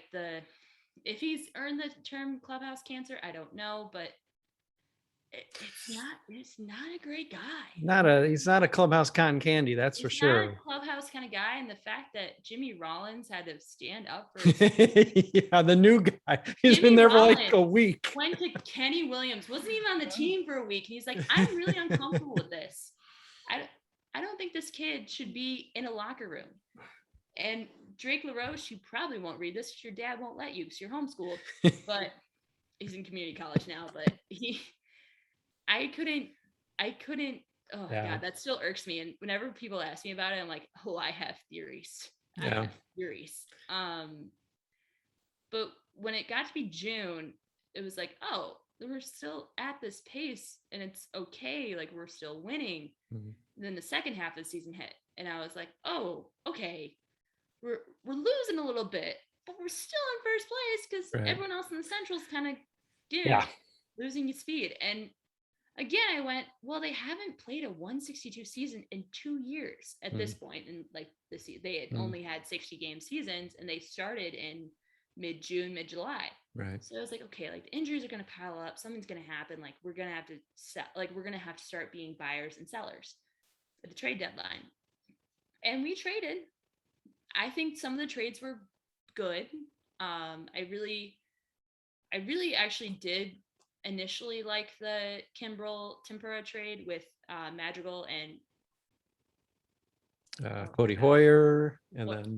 Speaker 2: if he's earned the term clubhouse cancer, I don't know, but it's not a great guy.
Speaker 1: He's not a clubhouse cotton candy, that's for sure.
Speaker 2: He's not a clubhouse kind of guy, and the fact that Jimmy Rollins had to stand up for
Speaker 1: the new guy. He's been there for like a week.
Speaker 2: Went to Kenny Williams, wasn't even on the team for a week. And he's like, I'm really uncomfortable with this. I don't think this kid should be in a locker room. And Drake LaRoche, you probably won't read this because your dad won't let you because you're homeschooled. But he's in community college now. But I couldn't. Oh God, that still irks me. And whenever people ask me about it, I'm like, oh, I have theories. I have theories. But when it got to be June, it was like, oh, we're still at this pace and it's okay. Like, we're still winning. Then the second half of the season hit, and I was like, oh, okay, we're losing a little bit, but we're still in first place because everyone else in the Central's kind of losing its speed. And again, I went, well, they haven't played a 162 season in 2 years at this point. And like they had only had 60 game seasons, and they started in mid-June, mid-July. Right. So I was like, okay, like the injuries are going to pile up. Something's going to happen. Like we're going to have to start being buyers and sellers. at the trade deadline. And we traded. I think some of the trades were good. I really actually did initially like the Kimbrel Tempura trade with Madrigal and
Speaker 1: Cody Hoyer, and
Speaker 2: what
Speaker 1: then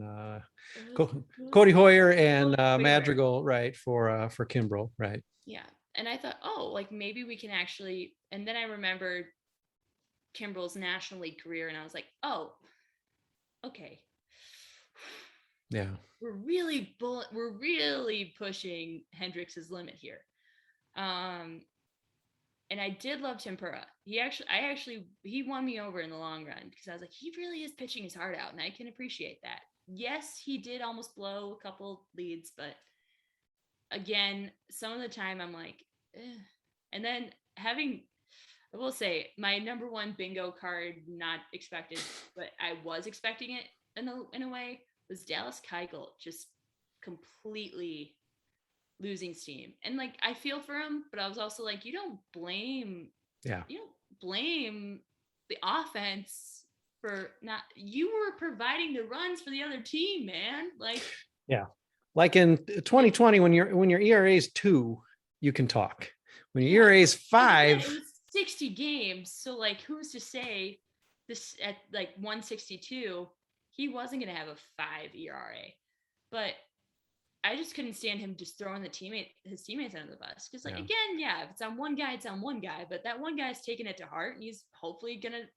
Speaker 2: was,
Speaker 1: Cody Hoyer and
Speaker 2: Hoyer.
Speaker 1: Madrigal, right, for Kimbrel, right?
Speaker 2: Yeah. And I thought, oh, like maybe we can actually, and then I remembered Kimbrel's National League career, and I was like, oh, okay.
Speaker 1: Yeah.
Speaker 2: We're really pushing Hendrix's limit here. And I did love Tempura. He won me over in the long run because I was like, he really is pitching his heart out, and I can appreciate that. Yes, he did almost blow a couple leads, but again, some of the time I'm like, eh. And then I will say, my number one bingo card, not expected, but I was expecting it in a way, was Dallas Keuchel just completely losing steam. And like, I feel for him, but I was also like, you don't blame the offense for not, you were providing the runs for the other team, man. Like,
Speaker 1: yeah, like in 2020, when your ERA is 2, you can talk. When your ERA is 5,
Speaker 2: it was 60 games. So like, who's to say this at like 162, he wasn't going to have a 5 ERA, but I just couldn't stand him just throwing his teammates under the bus. Because, like, again, yeah, if it's on one guy, it's on one guy. But that one guy's taking it to heart, and he's hopefully going to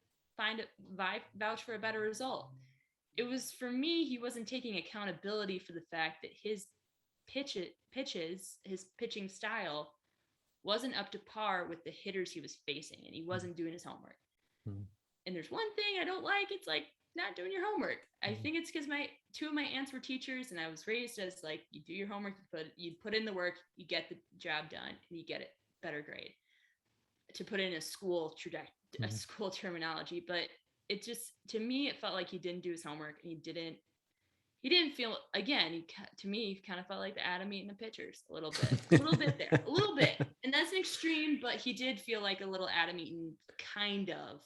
Speaker 2: vouch for a better result. It was, for me, he wasn't taking accountability for the fact that his his pitching style wasn't up to par with the hitters he was facing, and he wasn't doing his homework. Mm-hmm. And there's one thing I don't like. It's like, not doing your homework. I think it's because two of my aunts were teachers, and I was raised as like, you do your homework, you put in the work, you get the job done, and you get it better grade. To put in a school terminology, but it just, to me, it felt like he didn't do his homework, and he didn't feel, again, to me, kind of felt like the Adam eating the pitchers a little bit there, a little bit, and that's an extreme, but he did feel like a little Adam eating, kind of.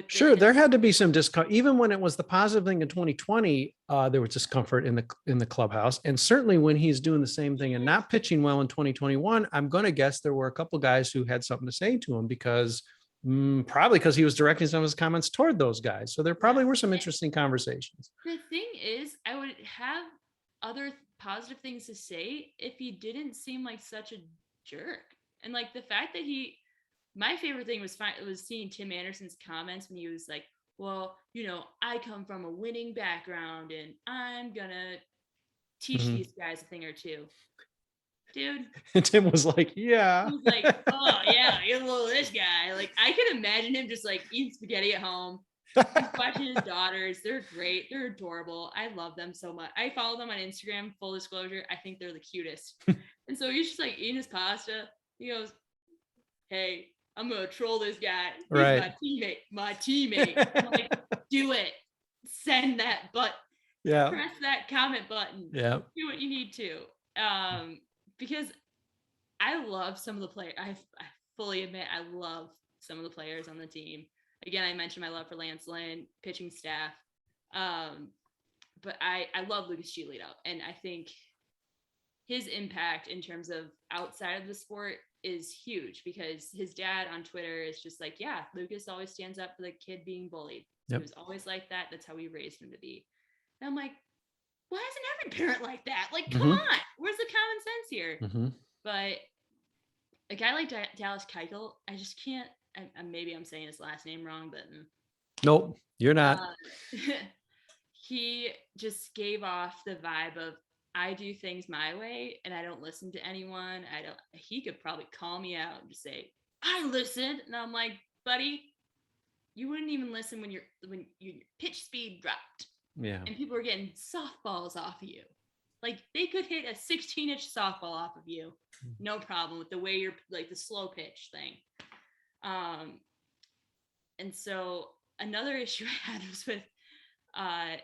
Speaker 1: Sure, there had to be some discomfort, even when it was the positive thing in 2020. There was discomfort in the clubhouse, and certainly when he's doing the same thing and not pitching well in 2021, I'm going to guess there were a couple guys who had something to say to him, because probably because he was directing some of his comments toward those guys. So there probably were some interesting conversations.
Speaker 2: The thing is, I would have other positive things to say if he didn't seem like such a jerk, and like the fact that my favorite thing was seeing Tim Anderson's comments when he was like, well, I come from a winning background, and I'm going to teach these guys a thing or two. Dude.
Speaker 1: And Tim was like, yeah.
Speaker 2: He was like, oh, yeah, you know this guy. Like, I could imagine him just like eating spaghetti at home, watching his daughters. They're great. They're adorable. I love them so much. I follow them on Instagram, full disclosure. I think they're the cutest. And so he's just like eating his pasta. He goes, hey, I'm going to troll this guy. He's
Speaker 1: right.
Speaker 2: My teammate. I'm like, do it. Send that button.
Speaker 1: Yeah.
Speaker 2: Press that comment button.
Speaker 1: Yeah.
Speaker 2: Do what you need to. Because I love some of the players. I fully admit I love some of the players on the team. Again, I mentioned my love for Lance Lynn, pitching staff. But I love Lucas Giolito. And I think his impact in terms of outside of the sport is huge, because his dad on Twitter is just like, yeah, Lucas always stands up for the kid being bullied. Yep. He was always like that. That's how we raised him to be. And I'm like, why isn't every parent like that? Like, come on, where's the common sense here? But a guy like Dallas Keuchel, I just can't, maybe I'm saying his last name wrong, but
Speaker 1: nope, you're not.
Speaker 2: He just gave off the vibe of, I do things my way, and I don't listen to anyone. He could probably call me out and just say, I listened. And I'm like, buddy, you wouldn't even listen when your pitch speed dropped.
Speaker 1: Yeah.
Speaker 2: And people were getting softballs off of you. Like, they could hit a 16-inch softball off of you. No problem with the way you're, like, the slow pitch thing. And so another issue I had was with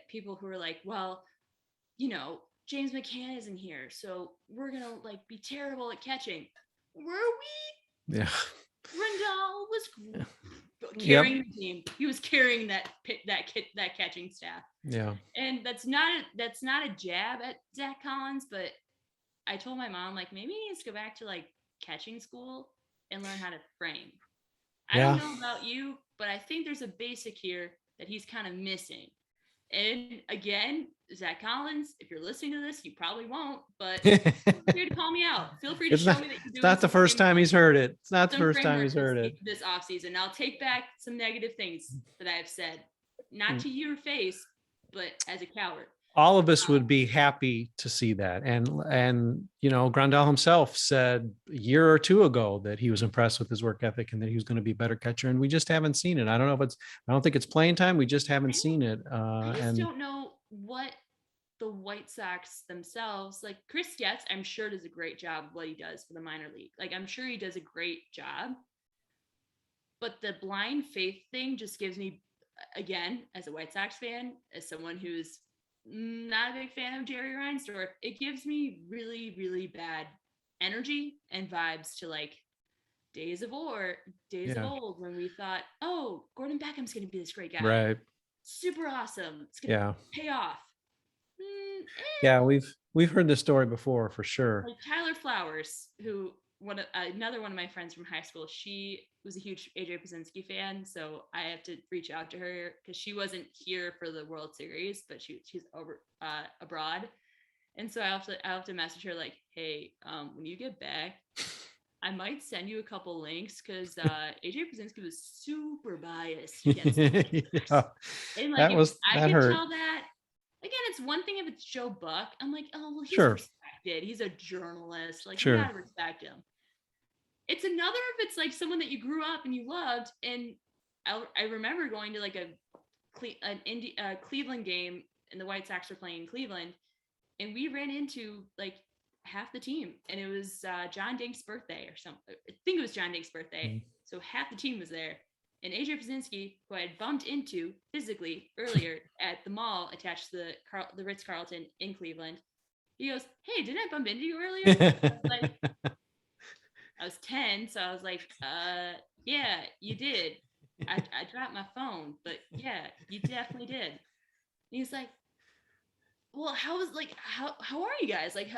Speaker 2: people who were like, well, James McCann isn't here, so we're going to, like, be terrible at catching. Were we?
Speaker 1: Yeah.
Speaker 2: Rendell was
Speaker 1: Yep.
Speaker 2: carrying the team. He was carrying that catching staff.
Speaker 1: Yeah.
Speaker 2: And that's not a jab at Zach Collins, but I told my mom, like, maybe he needs to go back to like catching school and learn how to frame. I don't
Speaker 1: Yeah.
Speaker 2: know about you, but I think there's a basic here that he's kind of missing. And again, Zach Collins, if you're listening to this, you probably won't, but feel free to call me out. Feel free to show me that you're
Speaker 1: It's
Speaker 2: doing
Speaker 1: not the
Speaker 2: some
Speaker 1: first time he's heard it. It's not the first time
Speaker 2: framework
Speaker 1: he's heard it.
Speaker 2: this off season. I'll take back some negative things that I've said, not to your face, but as a coward.
Speaker 1: All of us would be happy to see that. And Grandal himself said a year or two ago that he was impressed with his work ethic and that he was going to be a better catcher. And we just haven't seen it. I don't think it's playing time. We just haven't seen it.
Speaker 2: I just don't know what the White Sox themselves, like Chris Getz, I'm sure does a great job of what he does for the minor league. Like, I'm sure he does a great job. But the blind faith thing just gives me, again, as a White Sox fan, as someone who's not a big fan of Jerry Reinsdorf, it gives me really, really bad energy and vibes to like days of old when we thought, oh, Gordon Beckham's going to be this great guy.
Speaker 1: Right.
Speaker 2: Super awesome. It's going to pay off.
Speaker 1: Yeah, we've heard this story before for sure.
Speaker 2: Like Tyler Flowers, who another one of my friends from high school, she was a huge AJ Pazinski fan, so I have to reach out to her because she wasn't here for the World Series, but she's over abroad, and so I have to message her like, hey, when you get back, I might send you a couple links because AJ Pazinski was super biased against and like I could tell that. Again, it's one thing if it's Joe Buck. I'm like, oh, well, he's respected. He's a journalist. Like, you gotta respect him. It's another if it's like someone that you grew up and you loved. And I remember going to like a Cleveland game, and the White Sox were playing in Cleveland, and we ran into like half the team, and it was John Dink's birthday or something. I think it was John Dink's birthday. So half the team was there. And AJ Pazinski, who I had bumped into physically earlier at the mall attached to the Ritz-Carlton in Cleveland, he goes, hey, didn't I bump into you earlier? I was 10, so I was like, yeah, you did. I dropped my phone, but yeah, you definitely did. And he's like, well, how are you guys? Like,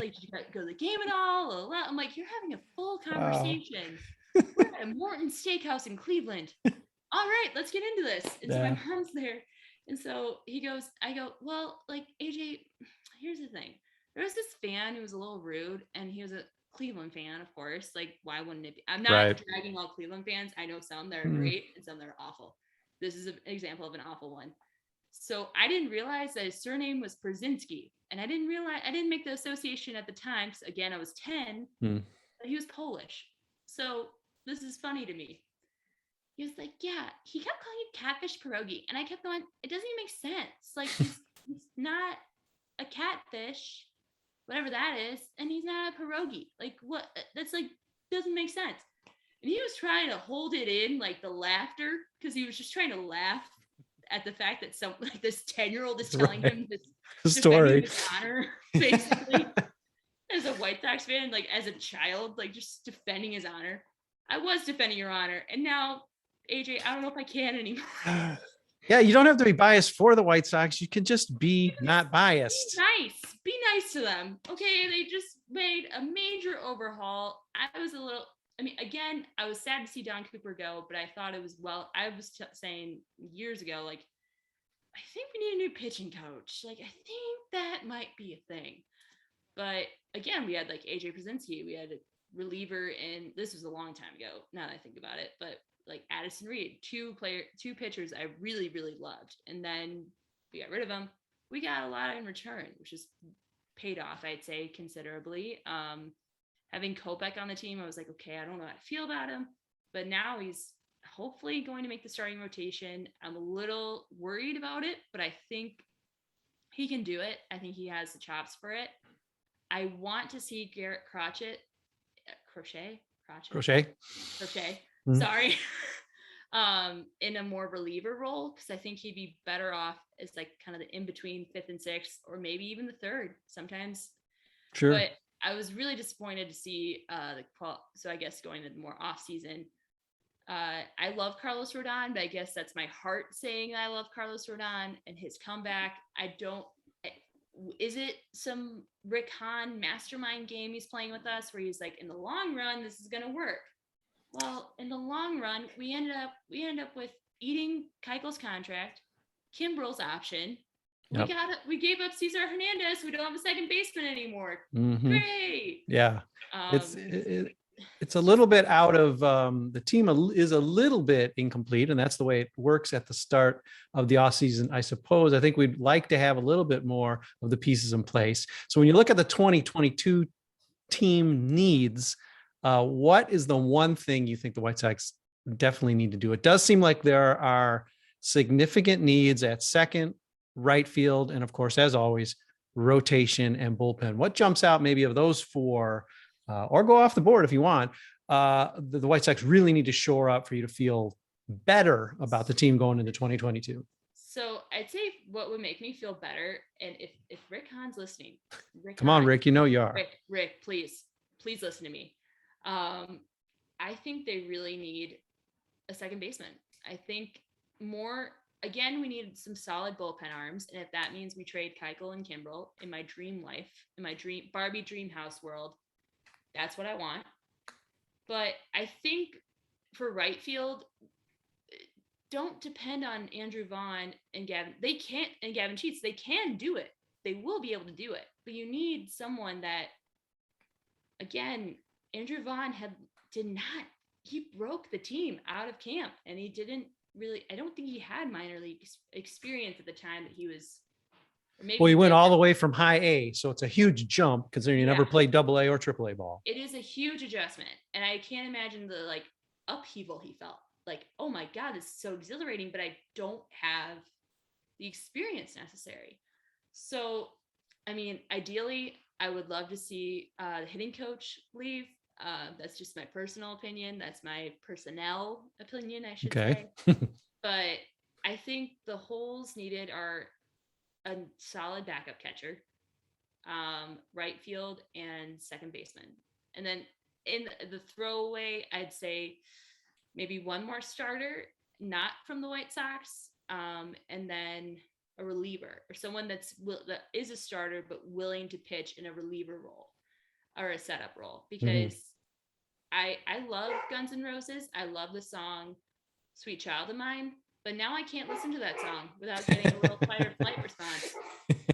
Speaker 2: like, did you go to the game at all? I'm like, you're having a full conversation. We're at a Morton Steakhouse in Cleveland. All right, let's get into this. And so my mom's there. And so I go, well, like, AJ, here's the thing. There was this fan who was a little rude, and he was a Cleveland fan, of course. Like, why wouldn't it be? I'm not dragging all Cleveland fans. I know some that are great and some that are awful. This is an example of an awful one. So I didn't realize that his surname was Przinski. And I didn't make the association at the time, because again, I was 10, that he was Polish. So this is funny to me. He was like, yeah, he kept calling you catfish pierogi. And I kept going, it doesn't even make sense. Like, he's not a catfish, whatever that is, and he's not a pierogi. Like, what? That's like, doesn't make sense. And he was trying to hold it in, like the laughter, because he was just trying to laugh at the fact that this 10-year-old is telling him this story, his honor, basically. As a White Sox fan, like as a child, like just defending his honor. I was defending your honor, and now, AJ, I don't know if I can anymore.
Speaker 1: Yeah, you don't have to be biased for the White Sox. You can just be not biased.
Speaker 2: Be nice to them. Okay, they just made a major overhaul. I was sad to see Don Cooper go, but I thought it was I was saying years ago, like, I think we need a new pitching coach. Like, I think that might be a thing. But again, we had like AJ Pazinski, we had a reliever, and this was a long time ago, now that I think about it, but like Addison Reed, two pitchers I really, really loved. And then we got rid of them. We got a lot in return, which is paid off, I'd say, considerably. Having Kopech on the team, I was like, okay, I don't know how to feel about him, but now he's hopefully going to make the starting rotation. I'm a little worried about it, but I think he can do it. I think he has the chops for it. I want to see Garrett Crochet. Sorry. In a more reliever role, because I think he'd be better off as like kind of the in between fifth and sixth, or maybe even the third sometimes. Sure. But I was really disappointed to see so I guess going into the more off season, I love Carlos Rodon, but I guess that's my heart saying I love Carlos Rodon and his comeback. Is it some Rick Hahn mastermind game he's playing with us where he's like, in the long run, this is going to work? Well, in the long run, we ended up with eating Keuchel's contract, Kimbrel's option.
Speaker 1: Yep.
Speaker 2: We gave up Cesar Hernandez. We don't have a second baseman anymore.
Speaker 1: Mm-hmm.
Speaker 2: Great.
Speaker 1: Yeah. It's a little bit out of the team is a little bit incomplete, and that's the way it works at the start of the offseason, I suppose. I think we'd like to have a little bit more of the pieces in place. So when you look at the 2022 team needs, what is the one thing you think the White Sox definitely need to do? It does seem like there are significant needs at second, right field, and of course, as always, rotation and bullpen. What jumps out maybe of those four? Or go off the board if you want. The White Sox really need to shore up for you to feel better about the team going into 2022.
Speaker 2: So I'd say what would make me feel better, and if Rick Hahn's listening,
Speaker 1: Come on, Rick, you know you are.
Speaker 2: Rick, please listen to me. I think they really need a second baseman. I think again, we need some solid bullpen arms, and if that means we trade Keuchel and Kimbrel, in my dream life, in my Barbie dream house world, that's what I want. But I think for right field, don't depend on Andrew Vaughn and Gavin. They can't, and Gavin Sheets, they can do it. They will be able to do it. But you need someone that, again, Andrew Vaughn he broke the team out of camp, and he didn't really, I don't think he had minor league experience at the time that he was.
Speaker 1: Well, he went all the way from high A, so it's a huge jump considering you never played double A or triple A ball.
Speaker 2: It is a huge adjustment, and I can't imagine the upheaval he felt. Like, oh my God, this is so exhilarating, but I don't have the experience necessary. So, I mean, ideally, I would love to see the hitting coach leave. That's just my personal opinion. That's my personnel opinion, I should say. But I think the holes needed are a solid backup catcher, right field, and second baseman. And then in the throwaway, I'd say maybe one more starter, not from the White Sox, and then a reliever or someone that is a starter but willing to pitch in a reliever role or a setup role. Because I love Guns N' Roses. I love the song Sweet Child of Mine. But now I can't listen to that song without getting a little fight or flight response.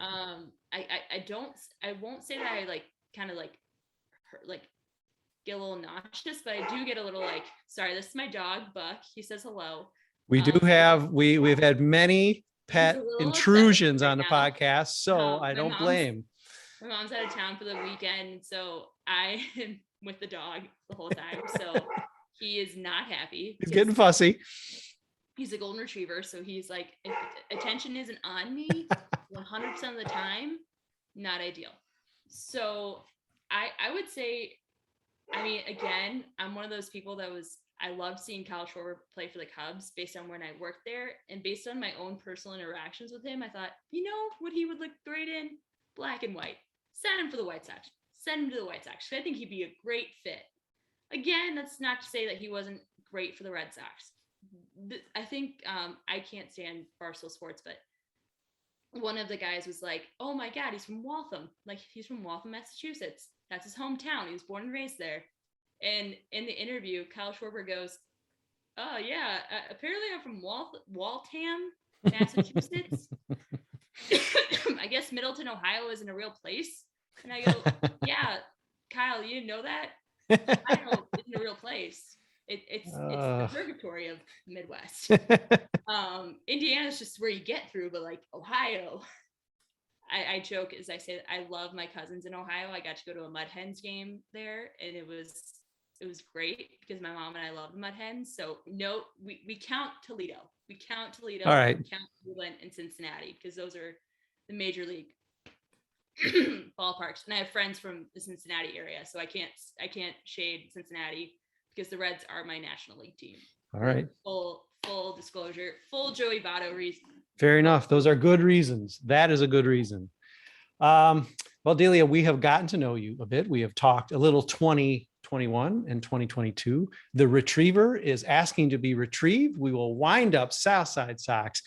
Speaker 2: I won't say that I get a little nauseous, but I do get a little sorry, this is my dog, Buck. He says hello.
Speaker 1: We've had many pet intrusions on the podcast, so I don't blame.
Speaker 2: My mom's out of town for the weekend, so I am with the dog the whole time. So he is not happy.
Speaker 1: He's getting fussy.
Speaker 2: He's a golden retriever, so he's like, if attention isn't on me 100% of the time, not ideal. So I would say, I mean, again, I'm one of those people I loved seeing Kyle Schwarber play for the Cubs based on when I worked there, and based on my own personal interactions with him, I thought, what he would look great in? Black and white. Send him for the White Sox. Send him to the White Sox. I think he'd be a great fit. Again, that's not to say that he wasn't great for the Red Sox. I think I can't stand Barstool Sports, but one of the guys was like, oh my God, he's from Waltham. Like, he's from Waltham, Massachusetts. That's his hometown. He was born and raised there. And in the interview, Kyle Schwarber goes, oh yeah, apparently I'm from Waltham, Massachusetts. I guess Middleton, Ohio isn't a real place. And I go, yeah, Kyle, you didn't know that? Ohio isn't a real place. It's the purgatory of the Midwest. Indiana's just where you get through, but Ohio, I joke as I say that I love my cousins in Ohio. I got to go to a Mud Hens game there, and it was great because my mom and I love the Mud Hens. So no, we count Toledo. We count Toledo.
Speaker 1: All right.
Speaker 2: We count Cleveland and Cincinnati because those are the major league ballparks. And I have friends from the Cincinnati area, so I can't shade Cincinnati because the Reds are my National League team.
Speaker 1: All right.
Speaker 2: Full disclosure, full Joey Votto reason.
Speaker 1: Fair enough. Those are good reasons. That is a good reason. Well, Delia, we have gotten to know you a bit. We have talked a little 2021 and 2022. The retriever is asking to be retrieved. We will wind up Southside Sox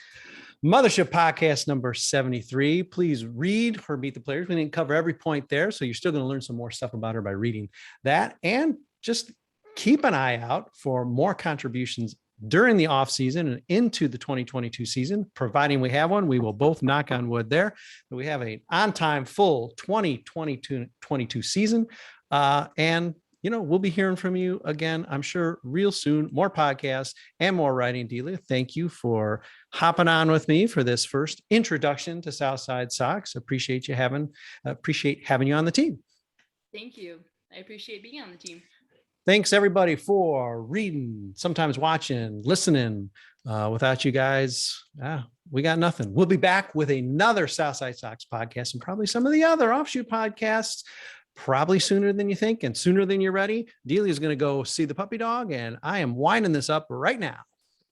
Speaker 1: Mothership Podcast number 73. Please read her Meet the Players. We didn't cover every point there, so you're still going to learn some more stuff about her by reading that. And just keep an eye out for more contributions during the off season and into the 2022 season. Providing we have one, we will both knock on wood there. But we have an on-time full 2022 season. And we'll be hearing from you again, I'm sure, real soon. More podcasts and more writing. Delia, thank you for hopping on with me for this first introduction to Southside Sox. Appreciate having you on the team.
Speaker 2: Thank you. I appreciate being on the team.
Speaker 1: Thanks everybody for reading, sometimes watching, listening. Without you guys, we got nothing. We'll be back with another Southside Sox podcast and probably some of the other offshoot podcasts, probably sooner than you think and sooner than you're ready. Delia is going to go see the puppy dog, and I am winding this up right now.